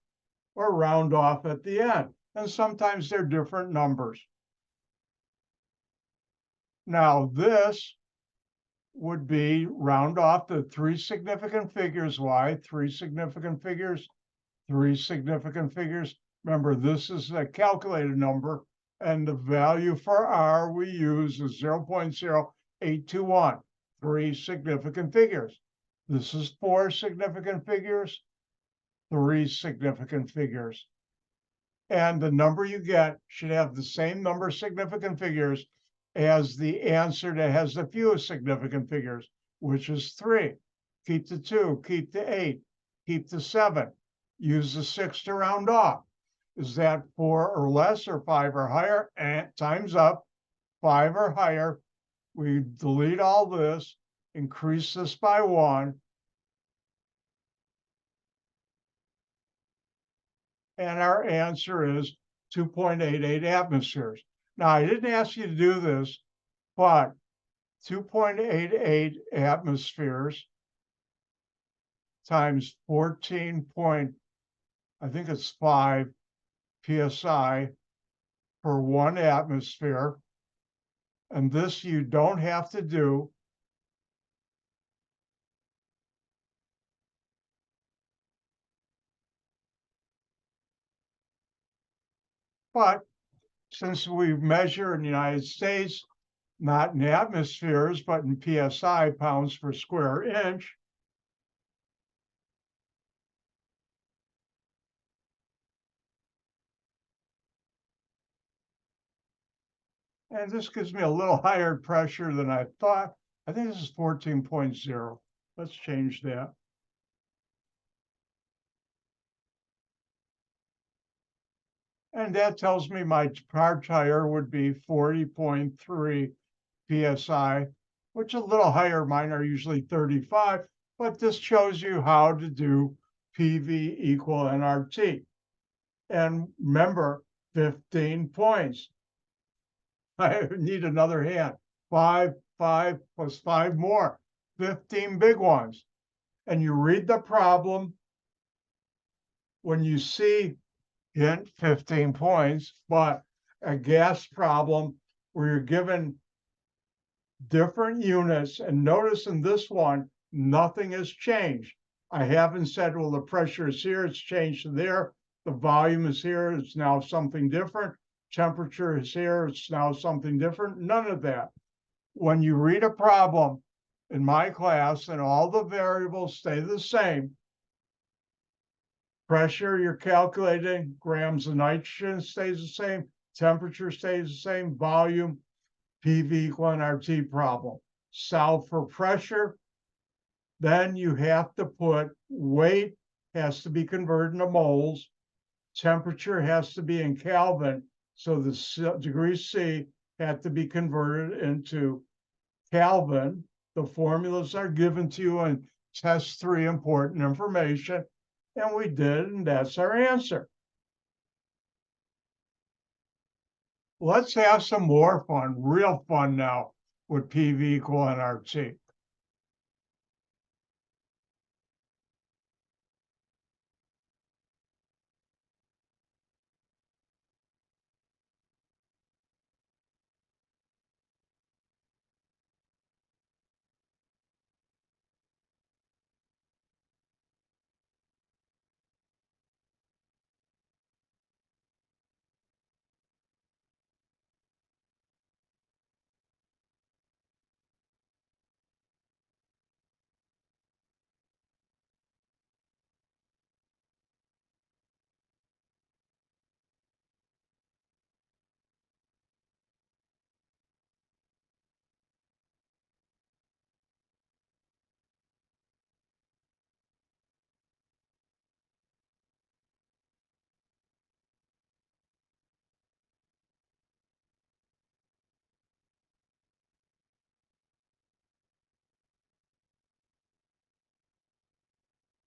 or round off at the end. And sometimes they're different numbers. Now this would be round off to 3 significant figures. Why? 3 significant figures, 3 significant figures. Remember, this is a calculated number, and the value for R we use is 0.0821, 3 significant figures. This is 4 significant figures, 3 significant figures. And the number you get should have the same number of significant figures as the answer that has the fewest significant figures, which is 3. Keep the 2, keep the 8, keep the 7. Use the 6 to round off. Is that 4 or less or 5 or higher? And time's up. 5 or higher. We delete all this, increase this by 1. And our answer is 2.88 atmospheres. Now, I didn't ask you to do this, but 2.88 atmospheres times 14 point, I think it's 5 psi per 1 atmosphere. And this you don't have to do. But since we measure in the United States, not in atmospheres, but in psi, pounds per square inch, and this gives me a little higher pressure than I thought. I think this is 14.0. Let's change that. And that tells me my car tire would be 40.3 psi, which is a little higher. Mine are usually 35, but this shows you how to do PV equal nRT. And remember, 15 points. I need another hand. 5, 5 plus 5 more, 15 big ones. And you read the problem. When you see hint 15 points, but a gas problem where you're given different units. And notice in this one, nothing has changed. I haven't said, well, the pressure is here, it's changed to there. The volume is here, it's now something different. Temperature is here, it's now something different. None of that. When you read a problem in my class and all the variables stay the same, pressure you're calculating, grams of nitrogen stays the same, temperature stays the same, volume, PV equal nRT problem. Solve for pressure, then you have to put weight has to be converted into moles, temperature has to be in Kelvin, so the degrees C had to be converted into Kelvin. The formulas are given to you in test 3, important information, and we did, and that's our answer. Let's have some more fun, real fun now with PV equal nRT.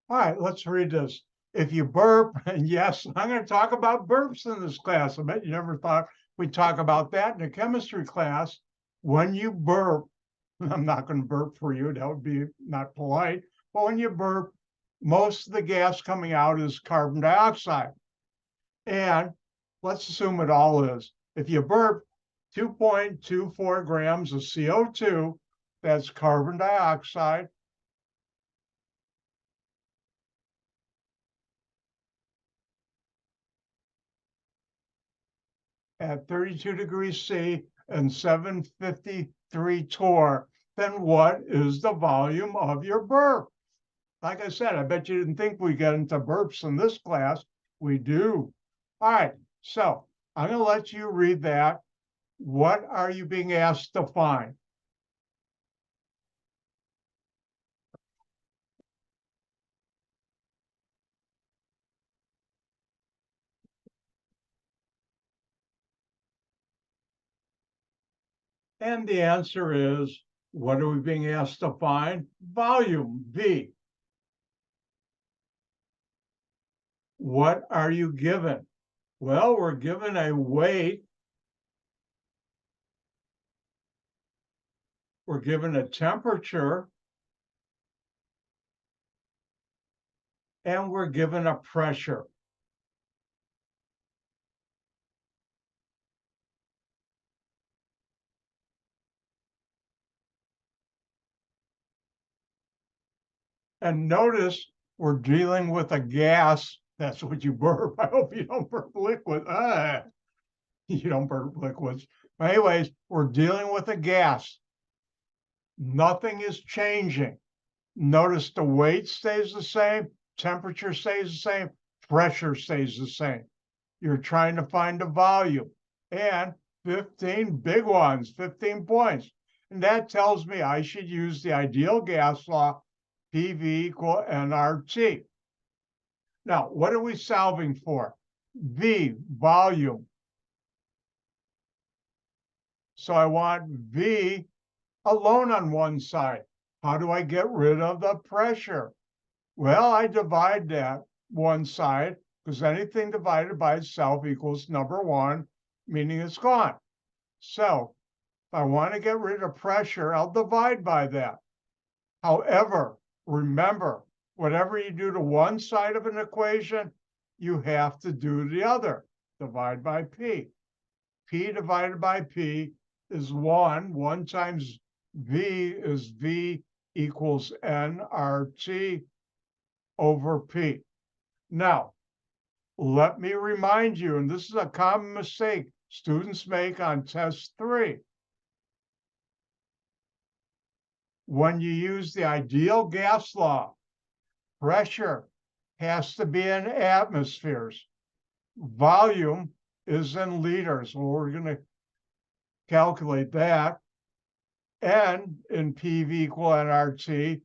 All right, let's read this. If you burp, and yes, I'm going to talk about burps in this class. I bet you never thought we'd talk about that in a chemistry class. When you burp, I'm not going to burp for you, that would be not polite, But when you burp, most of the gas coming out is carbon dioxide. And let's assume it all is. If you burp 2.24 grams of CO2, that's carbon dioxide. At 32 degrees C and 753 torr, then what is the volume of your burp? Like I said, I bet you didn't think we get into burps in this class. We do. All right, so I'm going to let you read that. What are you being asked to find? And the answer is, what are we being asked to find? Volume, V. What are you given? Well, we're given a weight, we're given a temperature, and we're given a pressure. And notice we're dealing with a gas. That's what you burp. I hope you don't burp liquid. You don't burp liquids. But anyways, we're dealing with a gas. Nothing is changing. Notice the weight stays the same, temperature stays the same, pressure stays the same. You're trying to find a volume. And 15 big ones, 15 points. And that tells me I should use the ideal gas law, PV equal nRT. Now, what are we solving for? V, volume. So I want V alone on one side. How do I get rid of the pressure? Well, I divide that one side because anything divided by itself equals number one, meaning it's gone. So if I want to get rid of pressure, I'll divide by that. However, remember, whatever you do to one side of an equation, you have to do the other. Divide by P. P divided by P is 1. 1 times V is V equals nRT over P. Now, let me remind you, and this is a common mistake students make on test 3. When you use the ideal gas law, pressure has to be in atmospheres. Volume is in liters. Well, we're going to calculate that. N in PV equal nRT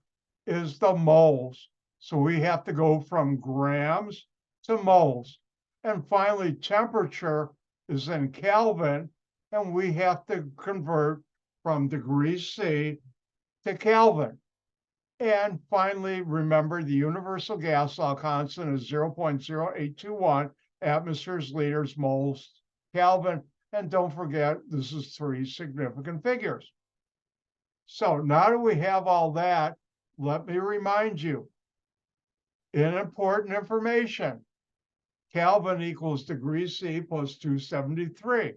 is the moles. So we have to go from grams to moles. And finally, temperature is in Kelvin, and we have to convert from degrees C to Kelvin. And finally, remember the universal gas law constant is 0.0821 atmospheres, liters, moles, Kelvin. And don't forget, this is 3 significant figures. So now that we have all that, let me remind you, important information, Kelvin equals degrees C plus 273.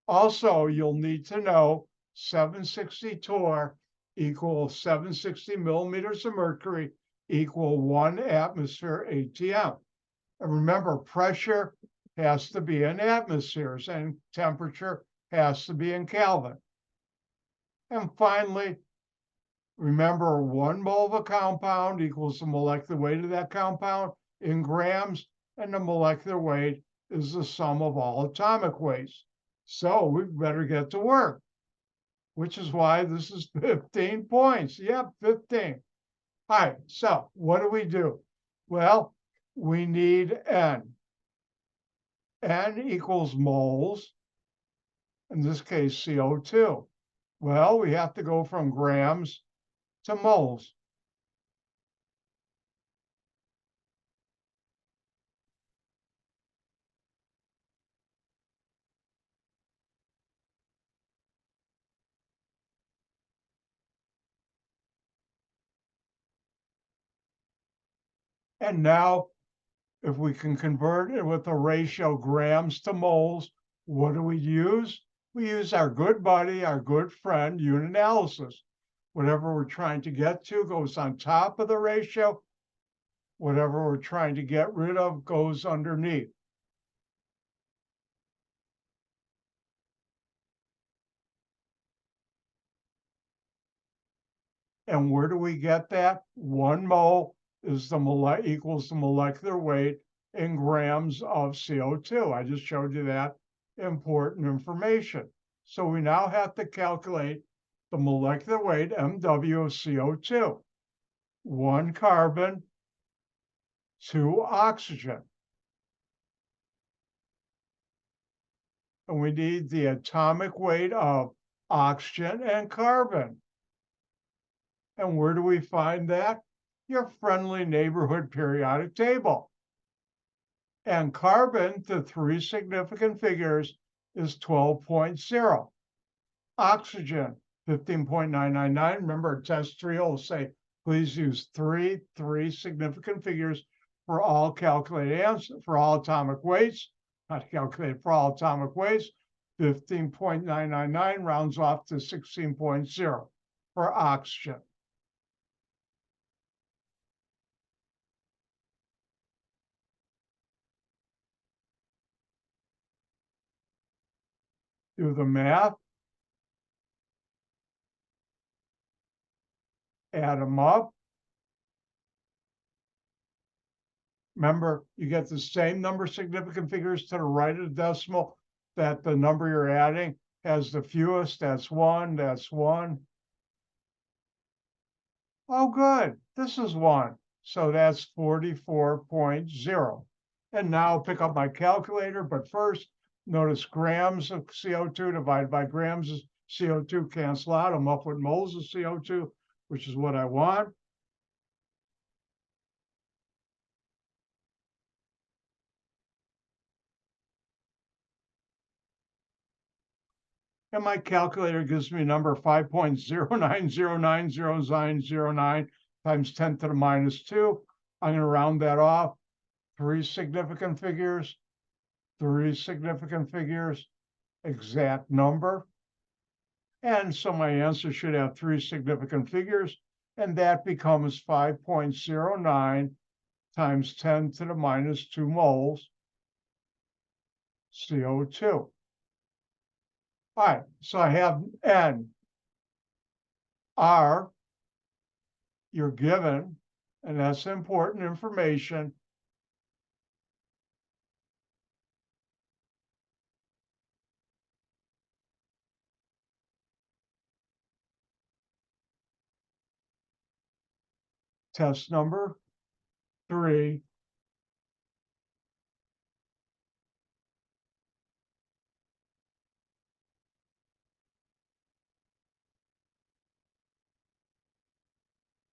Also, you'll need to know 760 torr equals 760 millimeters of mercury equal 1 atmosphere ATM. And remember, pressure has to be in atmospheres and temperature has to be in Kelvin. And finally, remember 1 mole of a compound equals the molecular weight of that compound in grams, and the molecular weight is the sum of all atomic weights. So we better get to work, which is why this is 15 points. Yep, 15. All right, so what do? Well, we need N. N equals moles, in this case, CO2. Well, we have to go from grams to moles. And now, if we can convert it with the ratio grams to moles, what do we use? We use our good buddy, our good friend, unit analysis. Whatever we're trying to get to goes on top of the ratio. Whatever we're trying to get rid of goes underneath. And where do we get that? 1 mole is equals the molecular weight in grams of CO2. I just showed you that important information. So we now have to calculate the molecular weight, MW, of CO2. 1 carbon, 2 oxygen. And we need the atomic weight of oxygen and carbon. And where do we find that? Your friendly neighborhood periodic table. And carbon, to 3 significant figures, is 12.0. Oxygen, 15.999. Remember, test 3 will say, please use three significant figures for all calculated answers, for all atomic weights, not calculated, for all atomic weights. 15.999 rounds off to 16.0 for oxygen. Do the math, add them up. Remember, you get the same number of significant figures to the right of the decimal that the number you're adding has the fewest. That's 1, that's 1. Oh, good, this is 1. So that's 44.0. And now I'll pick up my calculator, but first, notice grams of CO2 divided by grams of CO2 cancel out. I'm up with moles of CO2, which is what I want. And my calculator gives me a number 5.09090909 times 10 to the minus 2. I'm going to round that off. 3 significant figures, exact number. And so my answer should have 3 significant figures, and that becomes 5.09 times 10 to the minus 2 moles CO2. All right, so I have N. R, you're given, and that's important information. Test number 3.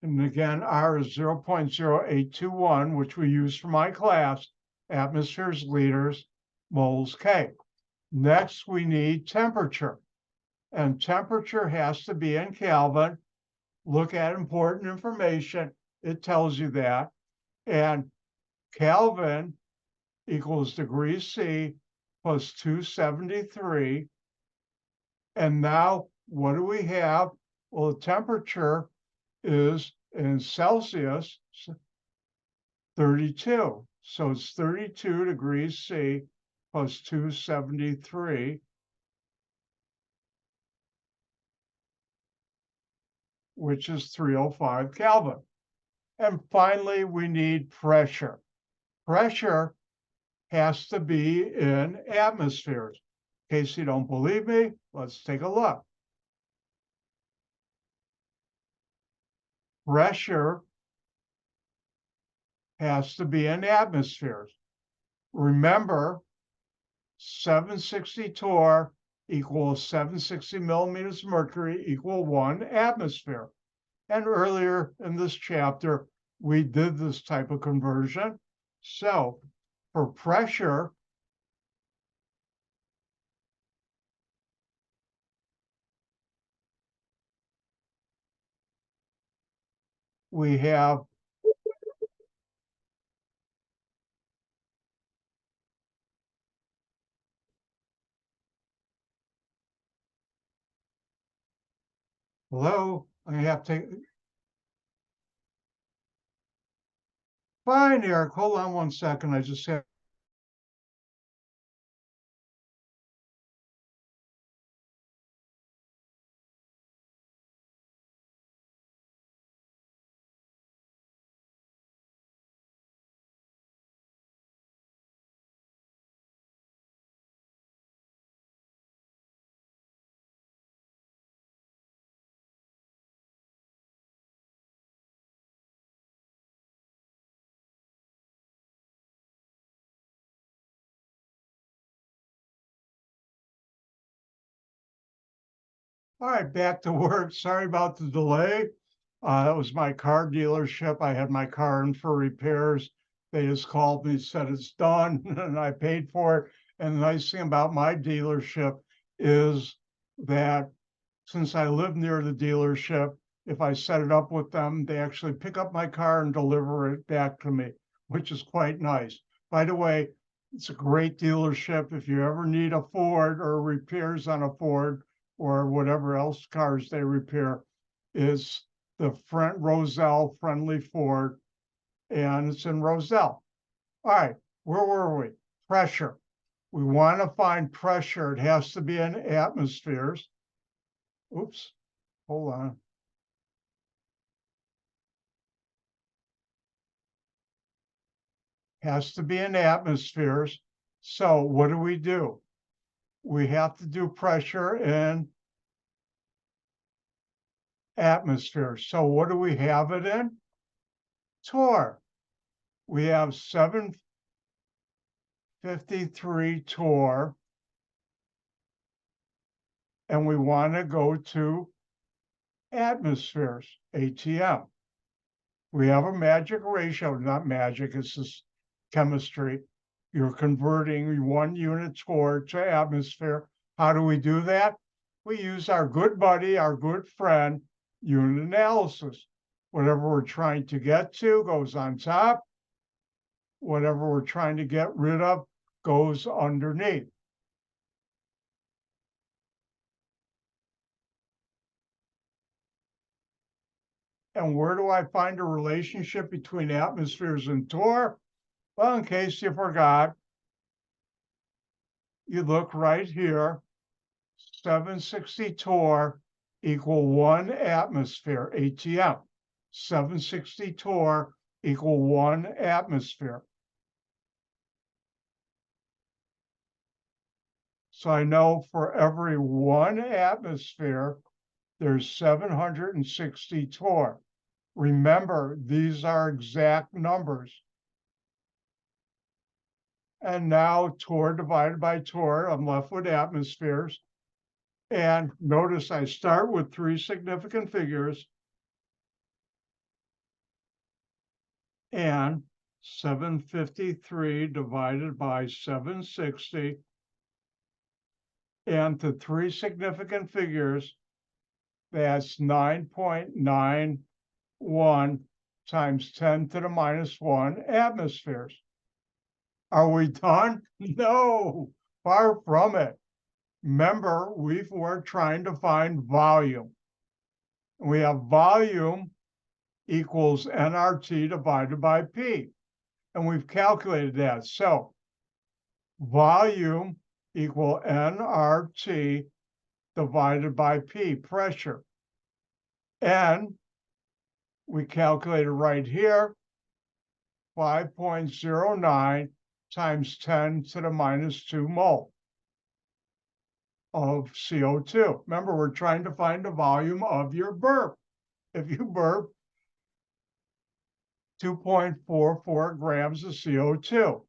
And again, R is 0.0821, which we use for my class, atmospheres, liters, moles K. Next, we need temperature. And temperature has to be in Kelvin. Look at important information. It tells you that. And Kelvin equals degrees C plus 273. And now what do we have? Well, the temperature is in Celsius 32. So it's 32 degrees C plus 273, which is 305 Kelvin. And finally, we need pressure. Pressure has to be in atmospheres. In case you don't believe me, let's take a look. Pressure has to be in atmospheres. Remember, 760 torr equals 760 millimeters of mercury equal 1 atmosphere. And earlier in this chapter, we did this type of conversion. So for pressure, we have Hello, I have to. Fine, Eric. Hold on 1 second. I just have. All right, back to work. Sorry about the delay. That was my car dealership. I had my car in for repairs. They just called me, said it's done, and I paid for it. And the nice thing about my dealership is that since I live near the dealership, if I set it up with them, they actually pick up my car and deliver it back to me, which is quite nice. By the way, it's a great dealership. If you ever need a Ford or repairs on a Ford or whatever else cars they repair, is the Front Roselle Friendly Ford, and it's in Roselle. All right, where were we? Pressure. We want to find pressure. It has to be in atmospheres. Oops, hold on. Has to be in atmospheres. So what do? We have to do pressure in atmospheres. So what do we have it in? Torr. We have 753 torr, and we want to go to atmospheres, ATM. We have a magic ratio, not magic, it's just chemistry. You're converting 1 unit torr to atmosphere. How do we do that? We use our good buddy, our good friend, unit analysis. Whatever we're trying to get to goes on top. Whatever we're trying to get rid of goes underneath. And where do I find a relationship between atmospheres and torr? Well, in case you forgot, you look right here, 760 torr equal 1 atmosphere, ATM. 760 torr equal 1 atmosphere. So I know for every 1 atmosphere, there's 760 torr. Remember, these are exact numbers. And now torr divided by torr, I'm left with atmospheres. And notice I start with 3 significant figures, and 753 divided by 760, and to 3 significant figures, that's 9.91 times 10 to the minus 1 atmospheres. Are we done? No, far from it. Remember, we're trying to find volume. We have volume equals nRT divided by P. And we've calculated that. So volume equal nRT divided by P, pressure. And we calculated right here, 5.09 times 10 to the minus 2 mole of CO2. Remember, we're trying to find the volume of your burp. If you burp, 2.44 grams of CO2.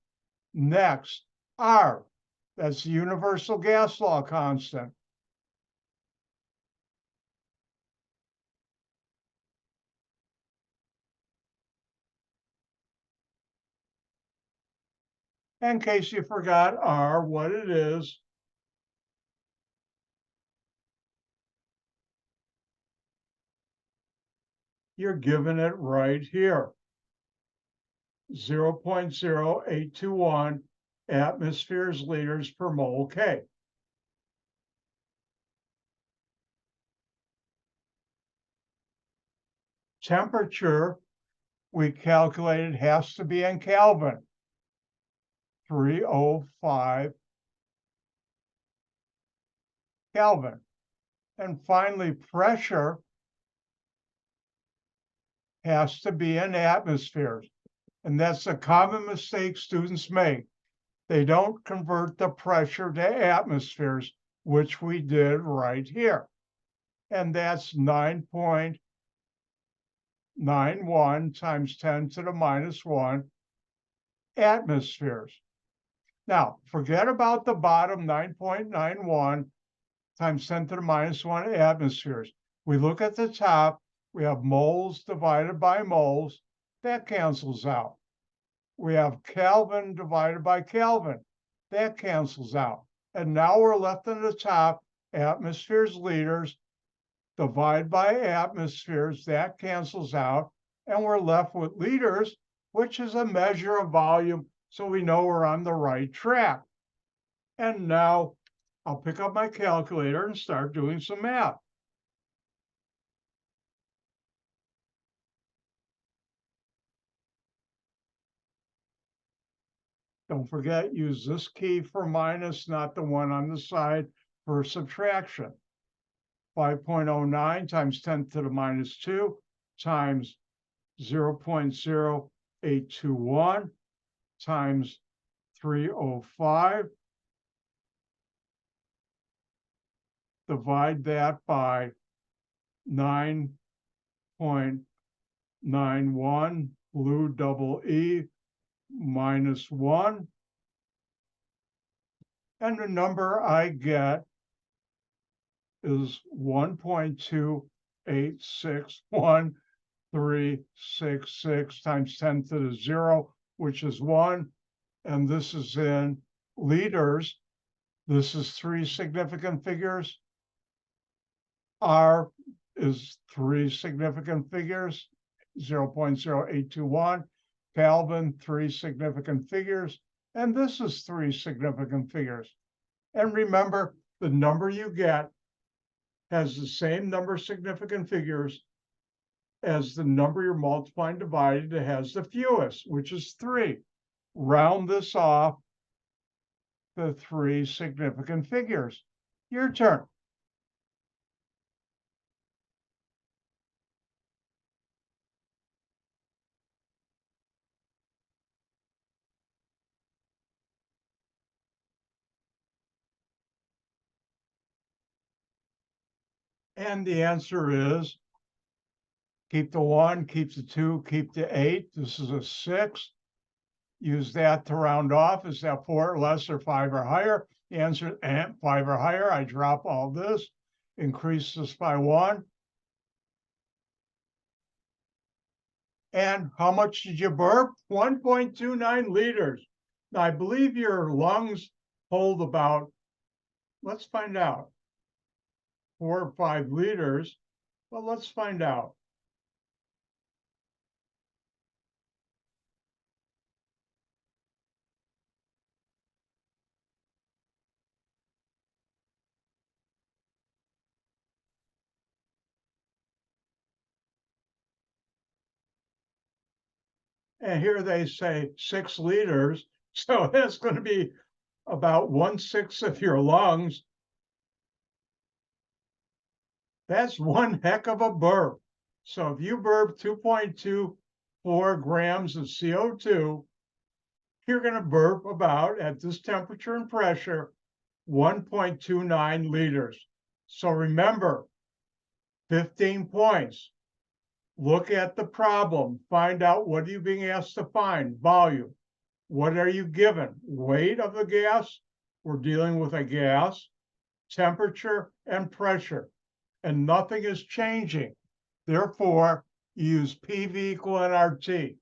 Next, R, that's the universal gas law constant. In case you forgot R, what it is, you're given it right here. 0.0821 atmospheres liters per mole K. Temperature, we calculated, has to be in Kelvin. 305 Kelvin. And finally, pressure has to be in atmospheres. And that's a common mistake students make. They don't convert the pressure to atmospheres, which we did right here. And that's 9.91 times 10 to the minus 1 atmospheres. Now, forget about the bottom 9.91 times 10 to the minus 1 atmospheres. We look at the top, we have moles divided by moles. That cancels out. We have Kelvin divided by Kelvin. That cancels out. And now we're left in the top, atmospheres, liters, divide by atmospheres. That cancels out. And we're left with liters, which is a measure of volume, so we know we're on the right track. And now I'll pick up my calculator and start doing some math. Don't forget, use this key for minus, not the one on the side for subtraction. 5.09 times 10 to the minus 2 times 0.0821 times 305. Divide that by 9.91 blue double E minus 1. And the number I get is 1.2861366 times 10 to the 0, which is 1. And this is in liters. This is 3 significant figures. R is 3 significant figures, 0.0821. Kelvin, 3 significant figures. And this is 3 significant figures. And remember, the number you get has the same number of significant figures as the number you're multiplying divided. It has the fewest, which is 3. Round this off to 3 significant figures. Your turn. And the answer is keep the 1, keep the 2, keep the 8. This is a 6. Use that to round off. Is that 4 or less or 5 or higher? The answer is 5 or higher. I drop all this, increase this by 1. And how much did you burp? 1.29 liters. Now, I believe your lungs hold about, let's find out, 4 or 5 liters. Well, let's find out. And here they say 6 liters. So that's going to be about 1/6 of your lungs. That's one heck of a burp. So if you burp 2.24 grams of CO2, you're going to burp about, at this temperature and pressure, 1.29 liters. So remember, 15 points. Look at the problem. Find out, what are you being asked to find? Volume. What are you given? Weight of the gas. We're dealing with a gas. Temperature and pressure. And nothing is changing. Therefore, you use PV equal nRT.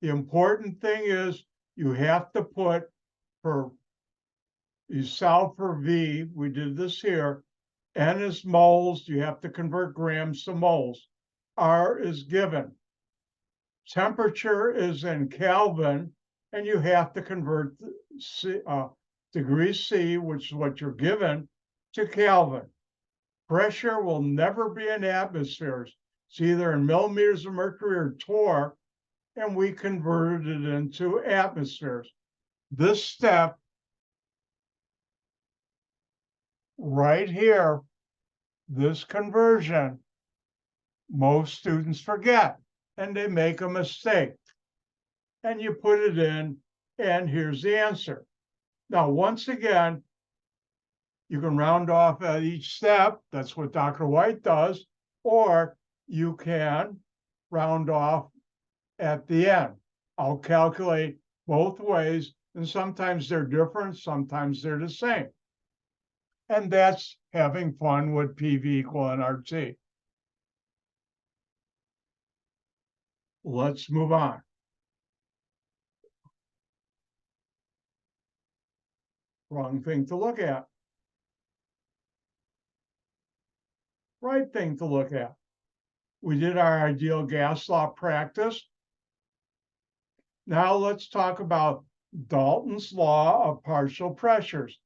The important thing is you have to put, you solve for V, we did this here, N is moles, you have to convert grams to moles. R is given. Temperature is in Kelvin, and you have to convert degrees C, which is what you're given, to Kelvin. Pressure will never be in atmospheres. It's either in millimeters of mercury or torr, and we converted it into atmospheres. This step right here, this conversion, most students forget and they make a mistake. And you put it in, and here's the answer. Now, once again, you can round off at each step. That's what Dr. White does. Or you can round off at the end. I'll calculate both ways, and sometimes they're different, sometimes they're the same. And that's having fun with PV equal nRT. Let's move on. Wrong thing to look at. Right thing to look at. We did our ideal gas law practice. Now let's talk about Dalton's law of partial pressures.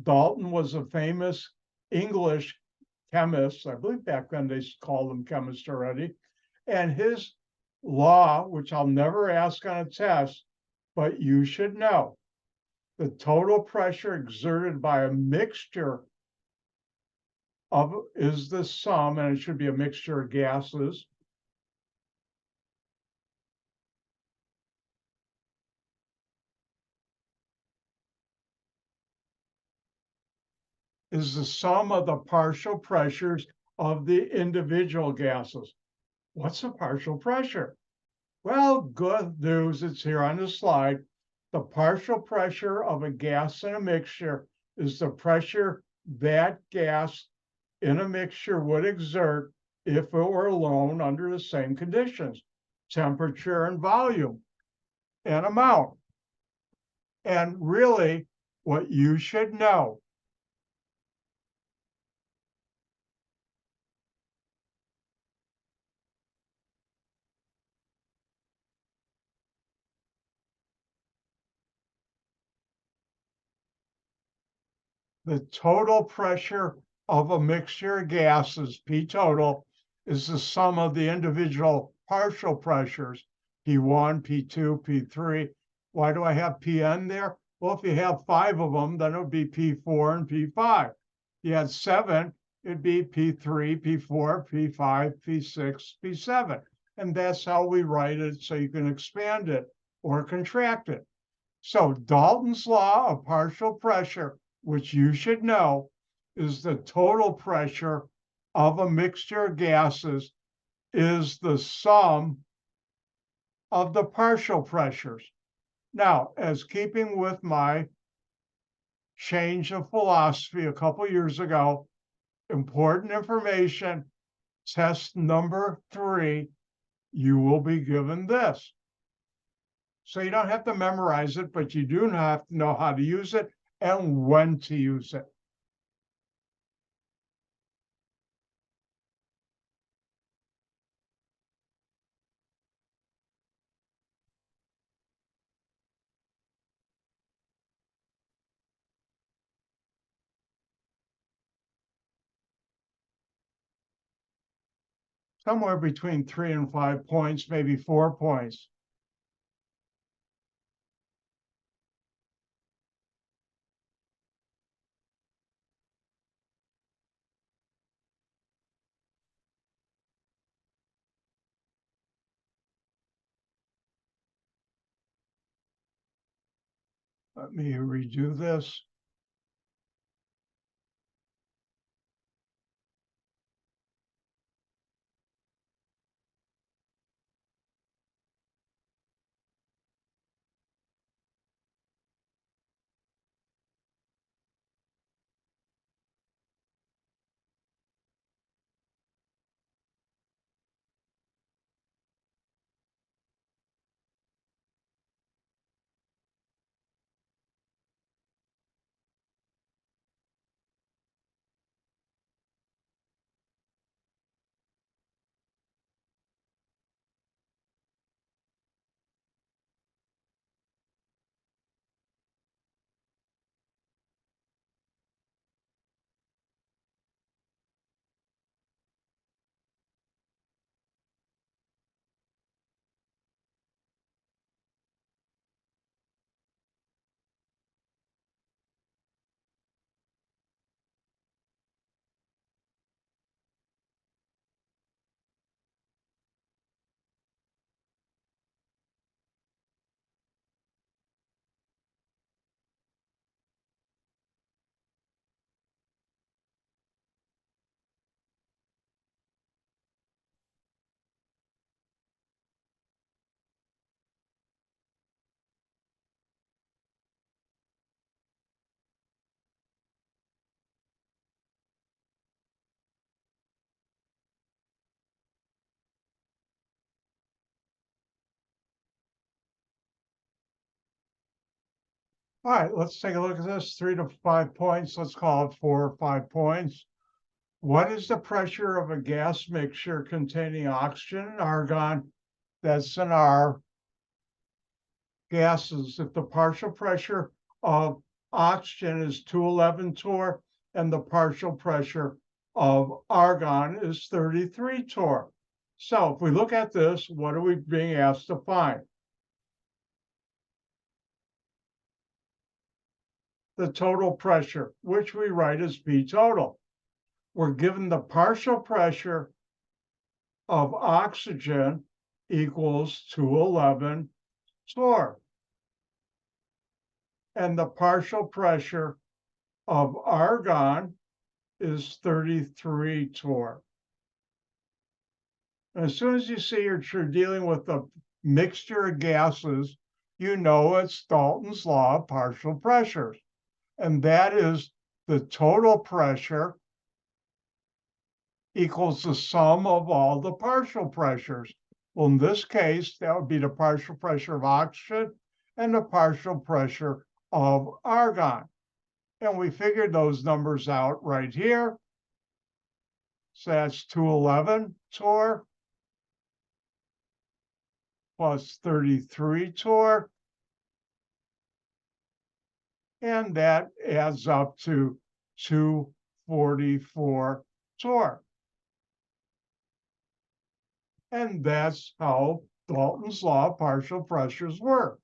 Dalton was a famous English chemist. I believe back then they called him chemist already. And his law, which I'll never ask on a test, but you should know, the total pressure exerted by a mixture of is the sum, and it should be a mixture of gases, is the sum of the partial pressures of the individual gases. What's a partial pressure? Well, good news, it's here on the slide. The partial pressure of a gas in a mixture is the pressure that gas in a mixture would exert if it were alone under the same conditions, temperature and volume and amount. And really, what you should know, the total pressure of a mixture of gases, P total, is the sum of the individual partial pressures, P1, P2, P3. Why do I have Pn there? Well, if you have 5 of them, then it would be P4 and P5. If you had 7, it'd be P3, P4, P5, P6, P7. And that's how we write it, so you can expand it or contract it. So Dalton's law of partial pressure, which you should know, is the total pressure of a mixture of gases is the sum of the partial pressures. Now, as keeping with my change of philosophy a couple years ago, important information, test number 3, you will be given this. So you don't have to memorize it, but you do have to know how to use it and when to use it. Somewhere between 3 and 5 points, maybe 4 points. Let me redo this. All right, let's take a look at this. 3 to 5 points. Let's call it 4 or 5 points. What is the pressure of a gas mixture containing oxygen and argon? That's in our gases. If the partial pressure of oxygen is 211 torr and the partial pressure of argon is 33 torr. So if we look at this, what are we being asked to find? The total pressure, which we write as P total. We're given the partial pressure of oxygen equals 211 torr. And the partial pressure of argon is 33 torr. And as soon as you see you're dealing with a mixture of gases, you know it's Dalton's law of partial pressures. And that is the total pressure equals the sum of all the partial pressures. Well, in this case, that would be the partial pressure of oxygen and the partial pressure of argon. And we figured those numbers out right here. So that's 211 torr plus 33 torr. And that adds up to 244 torr. And that's how Dalton's law of partial pressures work.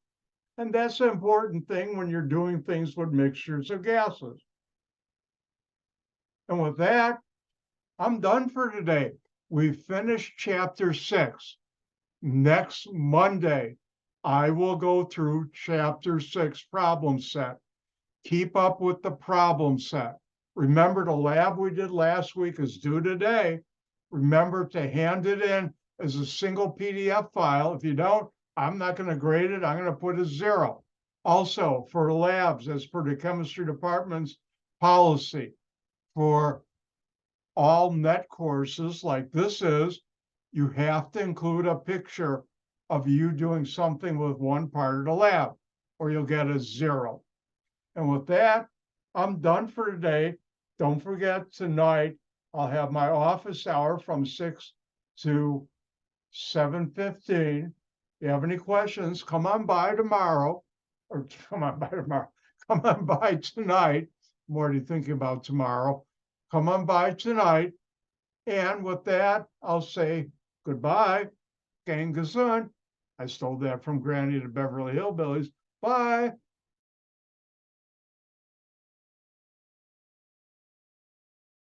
And that's an important thing when you're doing things with mixtures of gases. And with that, I'm done for today. We've finished chapter 6. Next Monday, I will go through chapter 6 problem set. Keep up with the problem set. Remember, the lab we did last week is due today. Remember to hand it in as a single PDF file. If you don't, I'm not going to grade it. I'm going to put a 0. Also, for labs, as per the chemistry department's policy, for all net courses like this is, you have to include a picture of you doing something with one part of the lab, or you'll get a 0. And with that, I'm done for today. Don't forget, tonight, I'll have my office hour from 6 to 7:15. If you have any questions, come on by tomorrow, or come on by tonight. I'm already thinking about tomorrow. Come on by tonight. And with that, I'll say goodbye. Gang gesund. I stole that from Granny to Beverly Hillbillies. Bye.